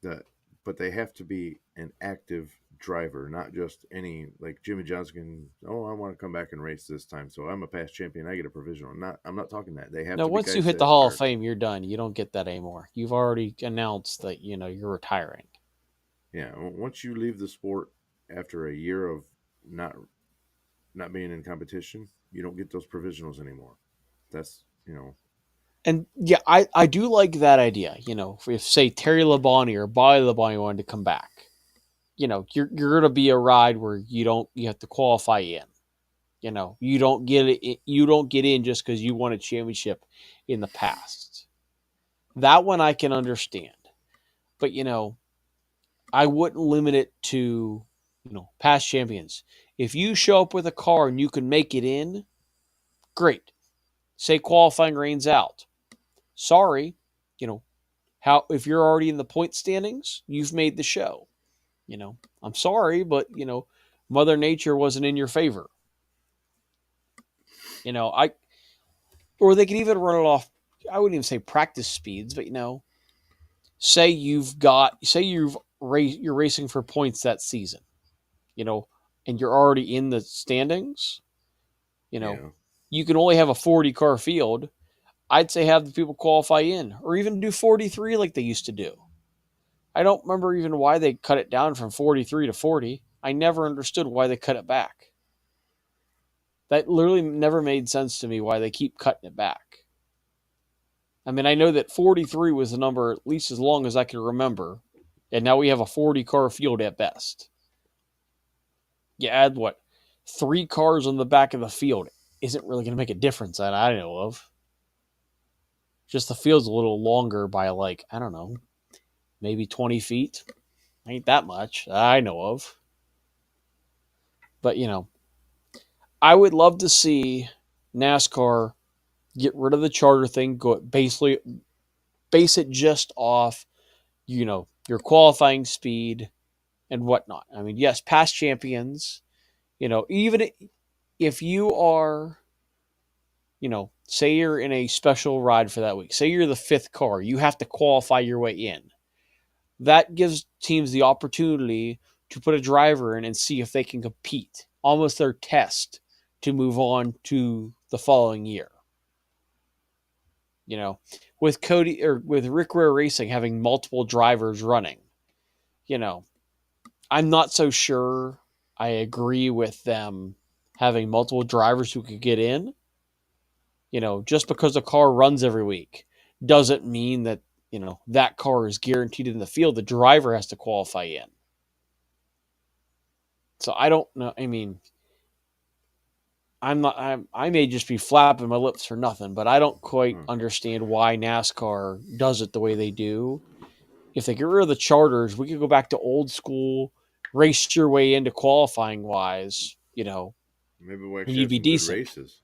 That but they have to be an active driver, not just any like Jimmy Johnson. Oh, I want to come back and race this time, so I'm a past champion. I get a provisional. I'm not talking that. They have Now, to be once you guys hit the that Hall of are. Fame, you're done. You don't get that anymore. You've already announced that, you're retiring. Yeah, once you leave the sport after a year of not not being in competition, you don't get those provisionals anymore. That's, you know, And yeah, I do like that idea. If say Terry Labonte or Bobby Labonte wanted to come back, you're gonna be a ride where you have to qualify in. You don't get in just because you won a championship in the past. That one I can understand. But I wouldn't limit it to past champions. If you show up with a car and you can make it in, great. Say qualifying rains out. Sorry, you know, how if you're already in the point standings, you've made the show. I'm sorry, but Mother Nature wasn't in your favor. I or they could even run it off. I wouldn't even say practice speeds, but say you're racing for points that season, you know, and you're already in the standings. You know, yeah. you can only have a 40 car field. I'd say have the people qualify in, or even do 43 like they used to do. I don't remember even why they cut it down from 43 to 40. I never understood why they cut it back. That literally never made sense to me why they keep cutting it back. I mean, I know that 43 was the number at least as long as I can remember, and now we have a 40 car field at best. You add what? 3 cars on the back of the field isn't really going to make a difference that I know of. Just the field's a little longer by like, I don't know, maybe 20 feet. Ain't that much that I know of. But, I would love to see NASCAR get rid of the charter thing, go basically base it just off, your qualifying speed and whatnot. I mean, yes, past champions, even if you are, say you're in a special ride for that week, say you're the 5th car, you have to qualify your way in. That gives teams the opportunity to put a driver in and see if they can compete, almost their test to move on to the following year. With Cody or with Rick Ware Racing having multiple drivers running, you know, I'm not so sure I agree with them having multiple drivers who could get in. Just because a car runs every week doesn't mean that, that car is guaranteed in the field. The driver has to qualify in. So I don't know. I mean, I may just be flapping my lips for nothing, but I don't quite understand why NASCAR does it the way they do. If they get rid of the charters, we could go back to old school, race your way into qualifying wise, Maybe we'll and actually you'd have be some good decent. races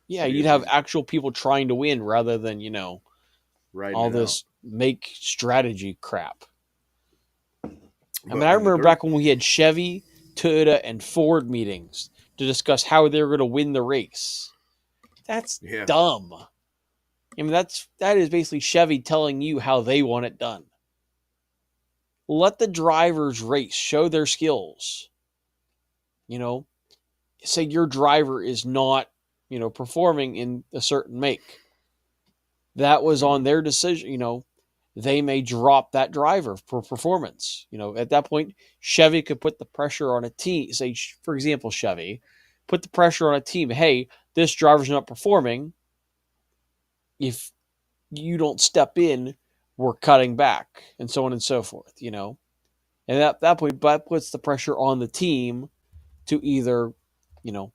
Yeah, you'd because have these actual people trying to win rather than, riding all it out. this make strategy crap. I mean, But I on the remember dirt, back when we had Chevy, Toyota, and Ford meetings to discuss how they were going to win the race. That's yeah, dumb. I mean, that is basically Chevy telling you how they want it done. Let the drivers race, show their skills. You know, say your driver is not, performing in a certain make. That was on their decision. They may drop that driver for performance. At that point, Chevy could put the pressure on a team. Say, for example, Chevy put the pressure on a team. Hey, this driver's not performing. If you don't step in, we're cutting back, and so on and so forth. And at that point, that puts the pressure on the team to either, you know,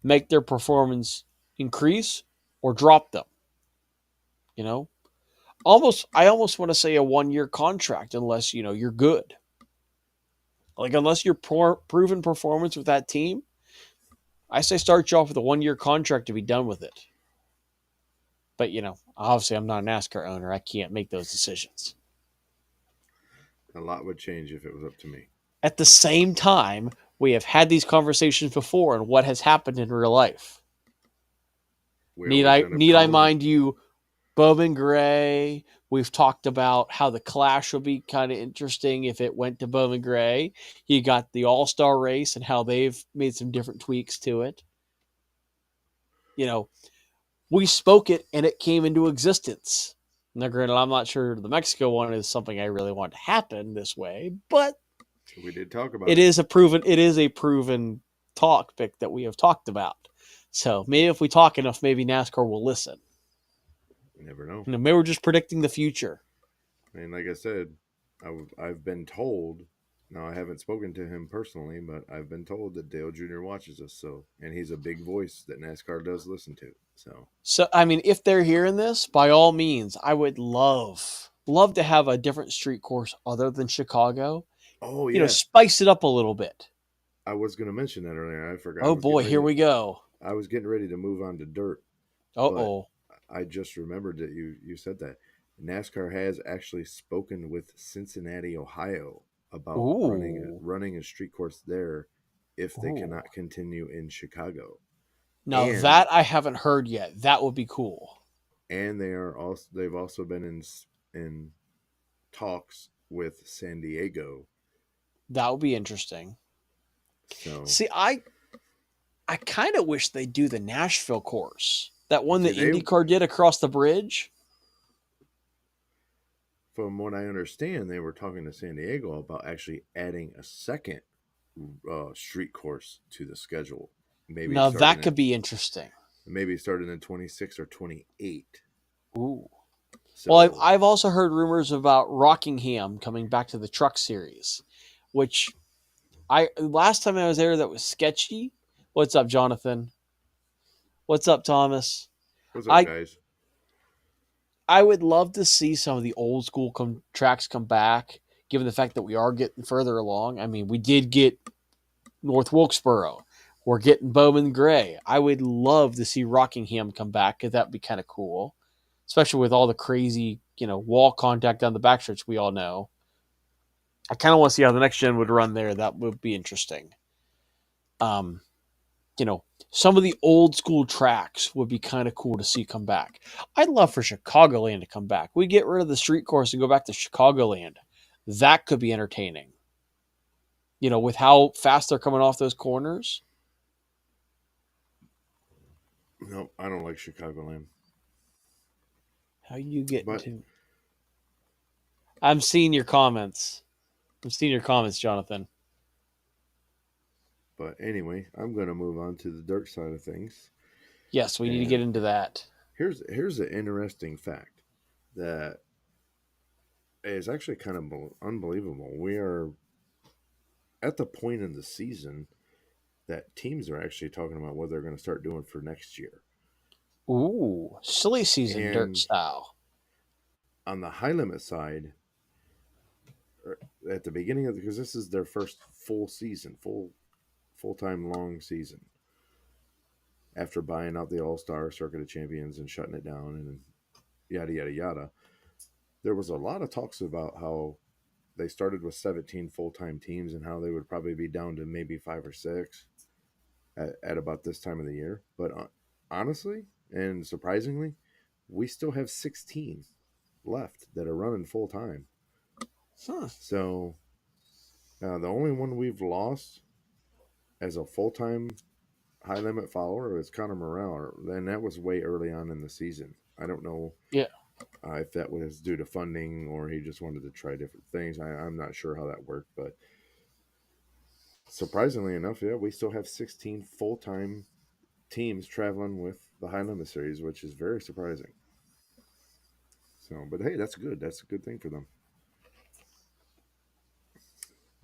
make their performance increase or drop them. You know, I almost want to say a 1 year contract unless you're good. Like unless you're proven performance with that team, I say start you off with a 1 year contract to be done with it. But obviously I'm not a NASCAR owner. I can't make those decisions. a lot would change if it was up to me. At the same time, we have had these conversations before and what has happened in real life. We Need always I end up need I calling. mind you Bowman Gray? We've talked about how the clash would be kind of interesting if it went to Bowman Gray. You got the All-Star race and how they've made some different tweaks to it. We spoke it and it came into existence. Now, granted, I'm not sure the Mexico one is something I really want to happen this way, but We did talk about it it. is a proven topic that we have talked about. So maybe if we talk enough, maybe NASCAR will listen. You never know. Maybe we're just predicting the future. And like I said, I've been told. Now I haven't spoken to him personally, but I've been told that Dale Jr. watches us. So, and he's a big voice that NASCAR does listen to. So, So I mean, if they're hearing this, by all means, I would love to have a different street course other than Chicago. oh yeah, Spice it up a little bit. I was going to mention that earlier. I forgot. Oh boy, here we go. I was getting ready to move on to dirt, Uh but oh. I just remembered that you said that NASCAR has actually spoken with Cincinnati, Ohio, about Ooh. running a street course there if they Ooh. cannot continue in Chicago, Now and that I haven't heard yet. That would be cool. they've also been in talks with San Diego. That would be interesting. So See, I kind of wish they do the Nashville course. That one see, that they IndyCar did across the bridge. from what I understand, they were talking to San Diego about actually adding a second street course to the schedule. Maybe Now starting that in could be interesting. 26 or 28. Ooh. Well, So I've also heard rumors about Rockingham coming back to the Truck Series, which I last time I was there that was sketchy. What's up, Jonathan? What's up, Thomas? what's up, I guys? I would love to see some of the old school tracks come back, given the fact that we are getting further along. I mean, we did get North Wilkesboro. We're getting Bowman Gray. I would love to see Rockingham come back because that'd be kind of cool, especially with all the crazy, wall contact down the backstretch we all know. I kind of want to see how the next gen would run there. That would be interesting. Um, you know, some of the old school tracks would be kind of cool to see come back. I'd love for Chicagoland to come back. We get rid of the street course and go back to Chicagoland. That could be entertaining. With how fast they're coming off those corners. No, I don't like Chicagoland. How you getting But to? I'm seeing your comments. I'm seeing your comments, Jonathan. anyway, I'm going to move on to the dirt side of things. Yes, we need to get And into that. here's an interesting fact that is actually kind of unbelievable. We are at the point in the season that teams are actually talking about what they're going to start doing for next year. Ooh, silly season dirt And style. on the high limit side, at the beginning of because this is their first full season, full time long season after buying out the All Star Circuit of Champions and shutting it down and yada yada yada. There was a lot of talks about how they started with 17 full time teams and how they would probably be down to maybe 5 or 6 at about this time of the year. But honestly and surprisingly, we still have 16 left that are running full time. Huh. So the only one we've lost as a full time high limit follower is Connor Morale, and that was way early on in the season. I don't know Yeah. if that was due to funding or he just wanted to try different things. I'm not sure how that worked, but surprisingly enough, yeah, we still have 16 full time teams traveling with the high limit series, which is very surprising. So, but hey, that's good. That's a good thing for them.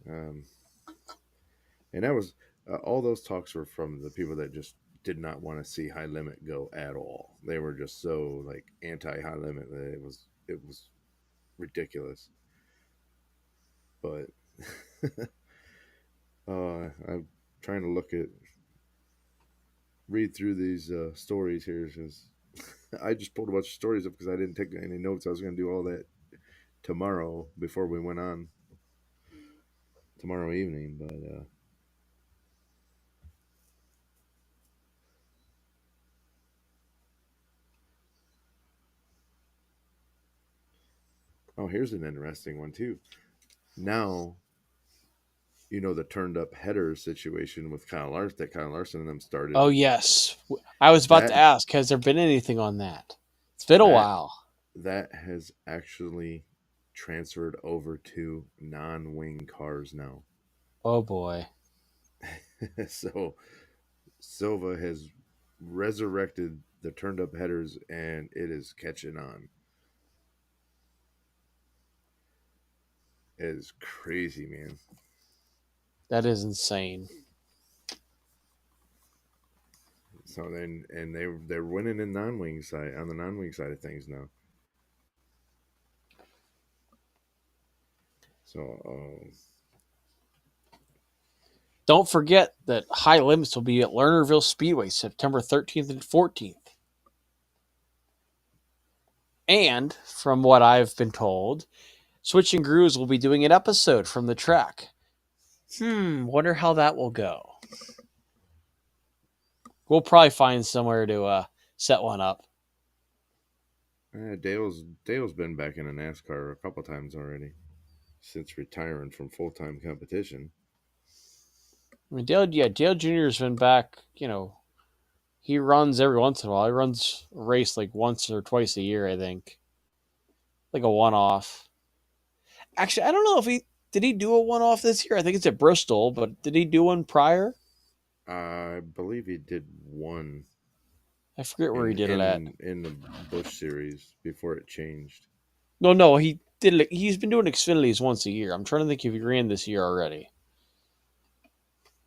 Um, and that was all those talks were from the people that just did not want to see high limit go at all. They were just so like anti high limit that it was ridiculous. But I'm trying to read through these stories here because I just pulled a bunch of stories up because I didn't take any notes. I was going to do all that tomorrow before we went on tomorrow evening. But oh, here's an interesting one too. Now the turned up header situation with Kyle Larson and them Oh started. yes, I was about to That ask. Has there been anything on that? It's been a that while. that has actually transferred over to non-wing cars now. Oh boy. So Silva has. resurrected the turned up headers, and it is catching on. It is crazy, man. That is insane. So then, and they're winning in non-wing side on the non-wing side of things now. So Don't forget that High Limits will be at Lernerville Speedway September 13th and 14th. And from what I've been told, Switchin Grooves will be doing an episode from the track. Wonder how that will go. We'll probably find somewhere to set one up. Dale's been back in a NASCAR a couple times already since retiring from full time competition. I mean, Dale Jr. has been back. He runs every once in a while. He runs a race like once or twice a year, I think, like a one-off. Actually, I don't know if he do a one-off this year. I think it's at Bristol, but did he do one prior? I believe he did one I forget where he did it at. in the Bush series before it changed. No, he did it. He's been doing Xfinities once a year. I'm trying to think if he ran this year already,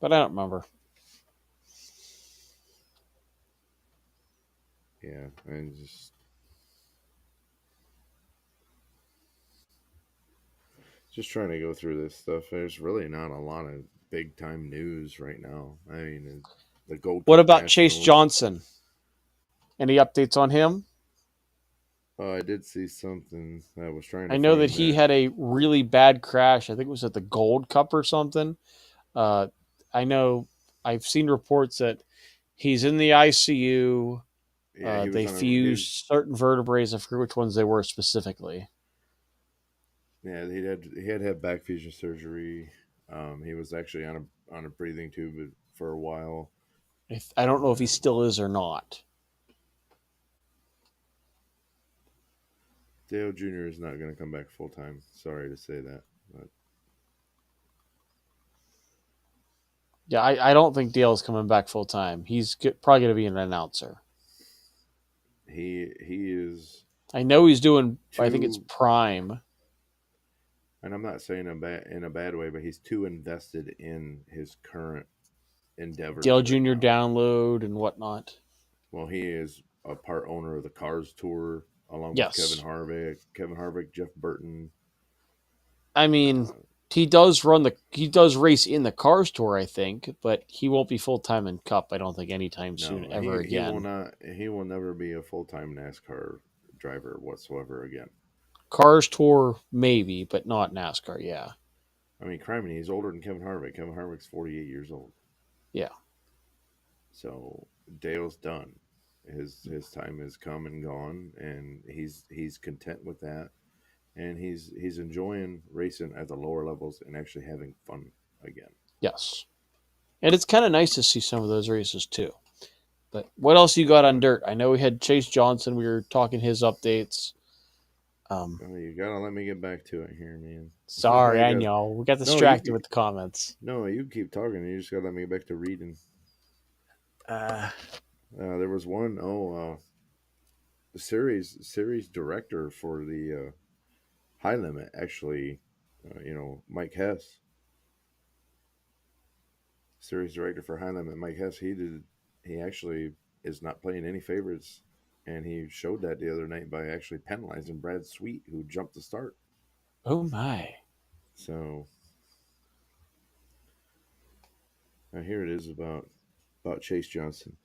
but I don't remember. Yeah, and just trying to go through this stuff. There's really not a lot of big time news right now. I mean, the Gold What Cup about Chase Nationals. Johnson? Any updates on him? Oh, I did see something. I was trying to I know that find he that. had a really bad crash. I think it was at the Gold Cup or something. Uh, I know I've seen reports that he's in the ICU. Yeah, he was They on a fused his. certain vertebrae. I forget which ones they were specifically. Yeah, he had had back fusion surgery. He was actually on a breathing tube for a while. I don't know if he And still is or not. Dale Jr. is not going to come back full time. Sorry to say that, but Yeah, I don't think Dale's coming back full time. He's probably going to be an announcer. he is I know he's doing. I think it's too. Prime. And I'm not saying in a bad way, but he's too invested in his current Dale endeavors right Jr. now. download and whatnot. Well, he is a part owner of the Cars Tour along with Yes, Kevin Harvick, Jeff Burton. I mean Uh, he does race in the Cars Tour, I think, but he won't be full time in Cup. I don't think anytime soon no, ever he will again. not. He will never be a full time NASCAR driver whatsoever again. Cars Tour maybe, but not NASCAR. Yeah, I mean, criminy, he's older than Kevin Harvick. Kevin Harvick's 48 years old. yeah, So Dale's done. His time has come and gone, and he's content with that, and he's enjoying racing at the lower levels and actually having fun again. yes. And it's kind of nice to see some of those races too. But what else you got on Uh, dirt? I know we had Chase Johnson. We were talking his updates. oh, you gotta let me get back to it here, man. Sorry, I I got know we got no. You distracted with the comments. no. You keep talking. You just gotta let me get back to reading. Uh, There was one. The series director for the High Limit actually, Mike Hess, series director for High Limit, Mike Hess. He actually is not playing any favorites, and he showed that the other night by actually penalizing Brad Sweet, who jumped the start. oh my! So here it is about Chase Johnson.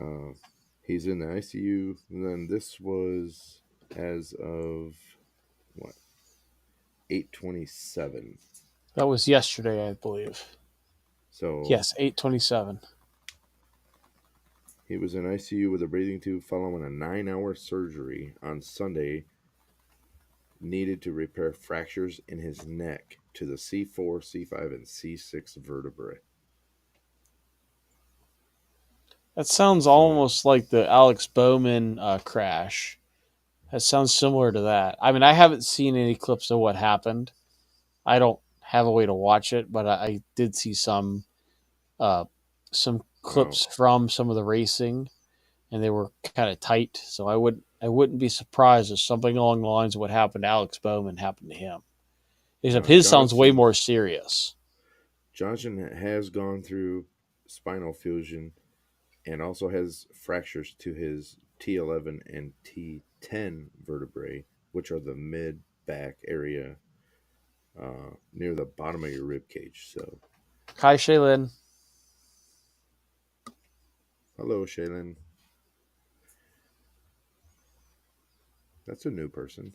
Uh, he's in the ICU. And then this was as of what 8/27. That was yesterday, I believe. So Yes, 8/27. he was in ICU with a breathing tube following a 9-hour surgery on Sunday. Needed to repair fractures in his neck to the C4, C5, and C6 vertebrae. That sounds So almost like the Alex Bowman crash. That sounds similar to that. I mean, I haven't seen any clips of what happened. I don't have a way to watch it, but I did see uh, some Oh, clips from some of the racing, and they were kind of tight. So I wouldn't be surprised if something along the lines of what happened to Alex Bowman happened to him. Except no, his sounds way more serious. Johnson has gone through spinal fusion and also has fractures to his T11 and T10 vertebrae, which are the mid back area near the bottom of your rib cage. So, Hi, Shaylin. hello, Shaylin. That's a new person.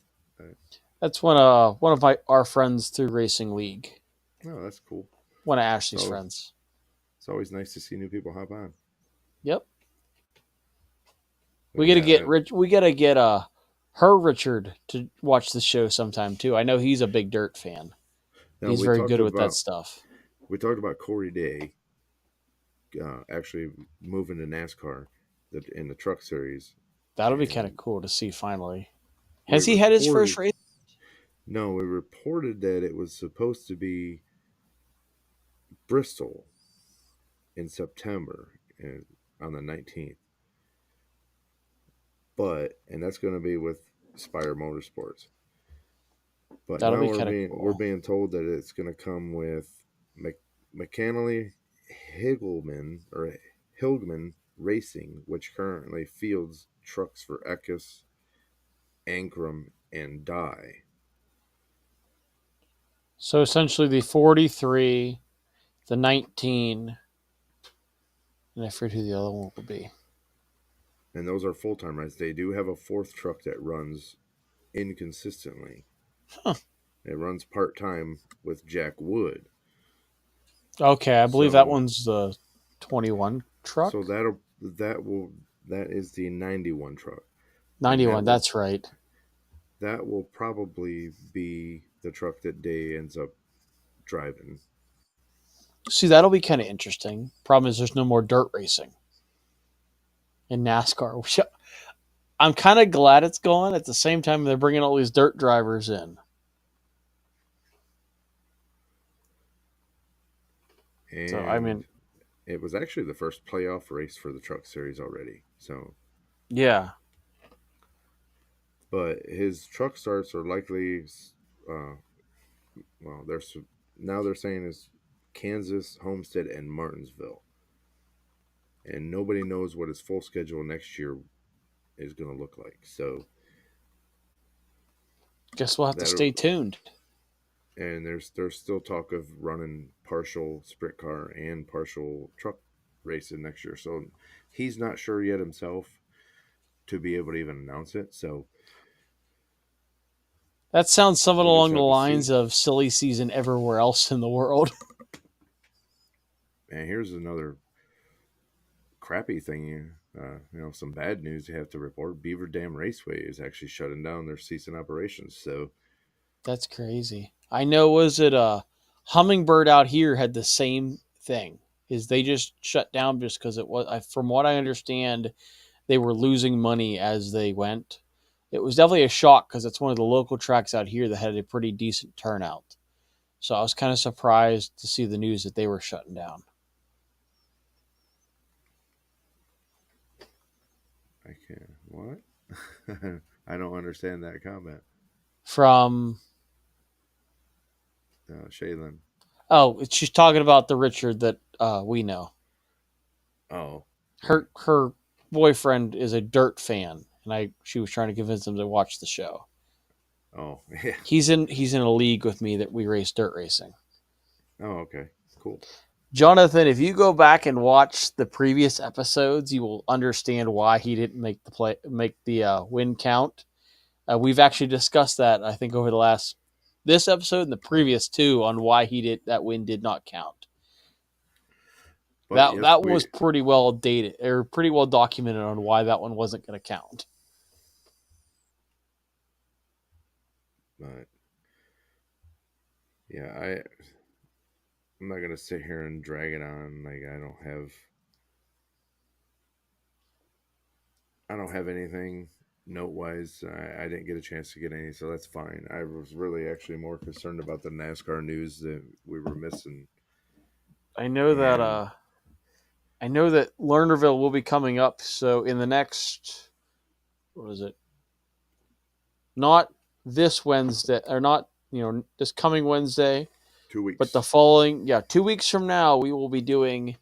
That's one of my our friends through Racing League. Oh, that's cool. One of Ashley's So friends. it's always nice to see new people hop on. Yep. But We gotta get yeah, Rich. We gotta get her Richard to watch the show sometime too. I know he's a big dirt fan. now He's very good with that stuff. we talked about Corey Day actually moving to NASCAR in the Truck Series, That'll be kind of and cool to see finally. we Has he had his reported first race? no, we reported that it was supposed to be Bristol in September and on the 19th, and that's going to be with Spire Motorsports. But That'll now be kind of we're cool. being told that it's going to come with Mc, McCannley Higelman or Hilgman Racing, which currently fields trucks for Eckes, Ankrum, and Dye. So essentially, the 43, the 19, and I forget who the other one will be. And those are full time rides. They do have a fourth truck that runs inconsistently. Huh. It runs part time with Jack Wood. Okay, I believe that So one's the 21 so truck. that is the 91 truck. And 91. That's right. that will probably be the truck that Day ends up driving. See, that'll be kind of interesting. Problem is, there's no more dirt racing in NASCAR. Which I'm kind of glad it's gone. At the same time, they're bringing all these dirt drivers in. So I And mean, it was actually the first playoff race for the truck series already. So yeah. but his truck starts are likely uh, well, now they're saying is Kansas, Homestead, and Martinsville, and nobody knows what his full schedule next year is going to look like. So Guess we'll have to that stay tuned. and there's still talk of running partial sprint car and partial truck racing next year. So he's not sure yet himself to be able to even announce it. So That sounds something we'll just along the have to see. lines of silly season everywhere else in the world. And here's another crappy thing, some bad news you have to report. Beaver Dam Raceway is actually shutting down their cease operations. So, That's crazy. I know. Was it Hummingbird out here had the same thing? Is they just shut down just because it was? From what I understand, they were losing money as they went. It was definitely a shock because it's one of the local tracks out here that had a pretty decent turnout. So I was kind of surprised to see the news that they were shutting down. I can't. What? I don't understand that comment. From Shaylin. she's talking about the Richard that we know. Oh, yeah. Her boyfriend is a dirt fan, and she was trying to convince him to watch the show. Oh, yeah. He's in a league with me that we race dirt racing. Oh, okay. Cool. Jonathan, if you go back and watch the previous episodes, you will understand why he didn't make the win count. We've actually discussed that I think over the last this episode and the previous two on why that win did not count. But yes, That was pretty well dated or pretty well documented on why that one wasn't going to count. but yeah, I'm not gonna sit here and drag it on. Like I don't have anything note wise. I didn't get a chance to get any, so that's fine. I was really actually more concerned about the NASCAR news that we were missing. I know that And I know that Lernerville will be coming up. So in the next, what is it? Not this Wednesday, or not, this coming Wednesday, 2 weeks. but the following, yeah, 2 weeks from now, we will be doing,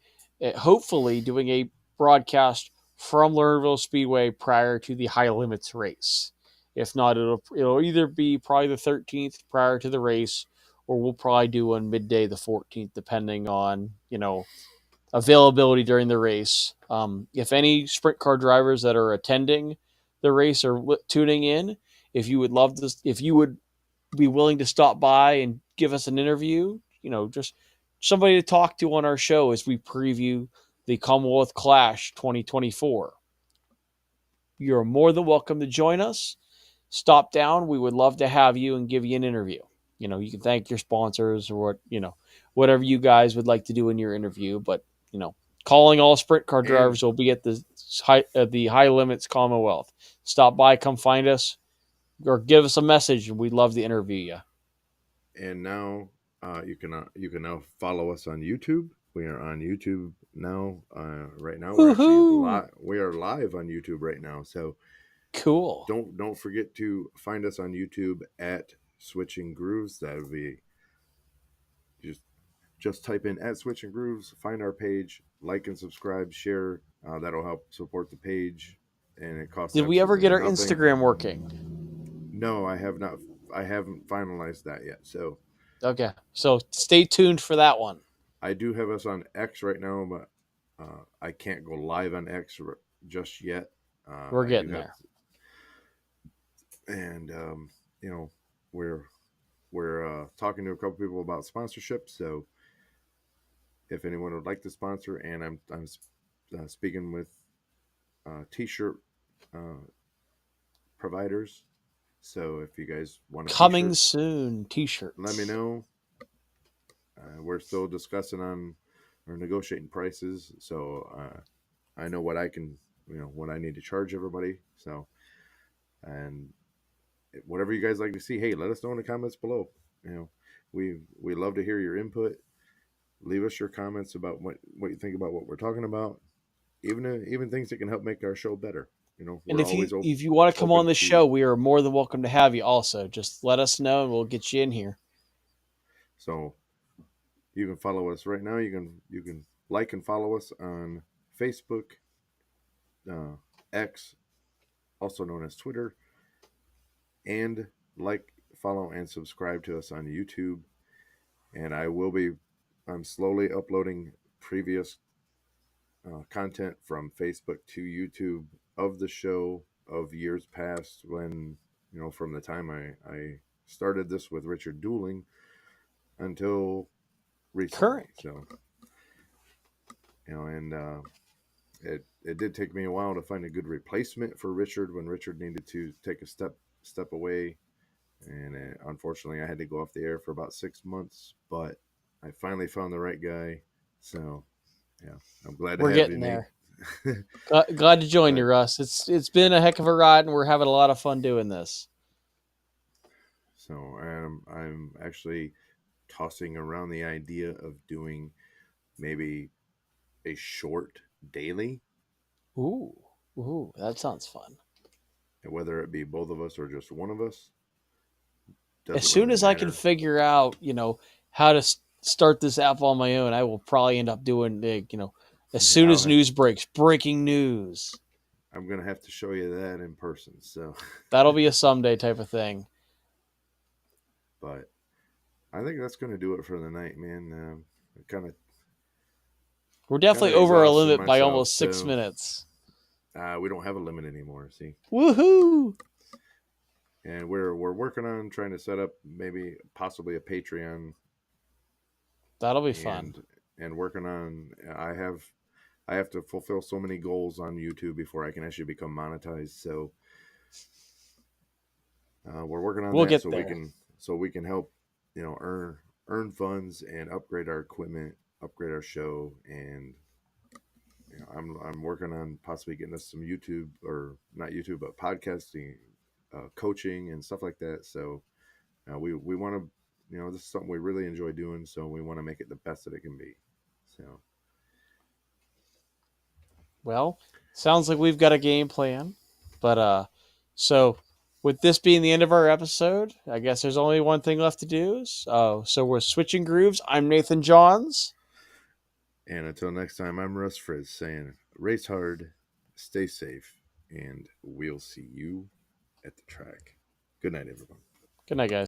hopefully, doing a broadcast from Lernerville Speedway prior to the High Limits race. If not, it'll either be probably the 13th prior to the race, or we'll probably do one midday the 14th, depending on availability during the race. If any sprint car drivers that are attending the race are tuning in, if you would love this, if you would be willing to stop by and give us an interview, just somebody to talk to on our show as we preview the Commonwealth Clash 2024. You're more than welcome to join us. Stop down. We would love to have you and give you an interview. You can thank your sponsors or whatever you guys would like to do in your interview. But, calling all sprint car And drivers will be at the High Limits Commonwealth. Stop by, come find us, or give us a message, and we'd love to interview you. now you can now follow us on YouTube. We are on YouTube now. Right now we're actually Woohoo! live. We are live on YouTube right now. So Cool. don't forget to find us on YouTube at Switching Grooves. That would be just type in at Switching Grooves, find our page, like and subscribe, share. That'll help support the page, and it costs Did we ever absolutely get our nothing. Instagram working? No, I have not. I haven't finalized that yet. So Okay, so stay tuned for that one. I do have us on X right now, but I can't go live on X just yet. We're I do getting have, there. and you know, we're talking to a couple people about sponsorship. So if anyone would like to sponsor, and I'm speaking with T-shirt uh, providers. So if you guys want a Coming T-shirt, soon, let me t-shirts. know. We're still discussing on or negotiating prices, so I know what I can, what I need to charge everybody. So, and whatever you guys like to see, hey, let us know in the comments below. You know, we love to hear your input. Leave us your comments about what you think about what we're talking about. Even things that can help make our show better. And We're if you always if you want to come on open the show, to. we are more than welcome to have you. Also, just let us know, and we'll get you in here. So you can follow us right now. You can like and follow us on Facebook, uh, X, also known as Twitter, and like, follow, and subscribe to us on YouTube. And I'm slowly uploading previous content from Facebook to YouTube of the show of years past when, from the time I started this with Richard Dueling until recently. Current. So, and it did take me a while to find a good replacement for Richard when Richard needed to take a step away, and unfortunately I had to go off the air for about 6 months, but I finally found the right guy. So yeah, I'm glad to We're have you, getting Nate. there. Glad to join you, But Russ. It's been a heck of a ride, and we're having a lot of fun doing this. so I'm actually tossing around the idea of doing maybe a short daily, Ooh, that sounds fun. whether it be both of us or just one of us. As Doesn't soon really as I can matter. figure out, how to start this app on my own, I will probably end up doing it. As soon as news breaks, breaking news. I'm gonna have to show you that in person. So, That'll be a someday type of thing. but I think that's gonna do it for the night, man. Kind of We're definitely over our exhausted limit by myself, almost six so minutes. we don't have a limit anymore. See, Woohoo! and we're working on trying to set up maybe possibly a Patreon, That'll be fun. and working on. I have to fulfill so many goals on YouTube before I can actually become monetized. So we're working on We'll that get so we there. can help earn funds and upgrade our equipment, upgrade our show, and I'm working on possibly getting us some YouTube, or not YouTube, but podcasting, coaching, and stuff like that. So we want to, this is something we really enjoy doing, so we want to make it the best that it can be. So Well, sounds like we've got a game plan. But so with this being the end of our episode, I guess there's only one thing left to do. So we're switching grooves. I'm Nathan Johns. And until next time, I'm Russ Fritz saying race hard, stay safe, and we'll see you at the track. Good night, everyone. Good night, guys.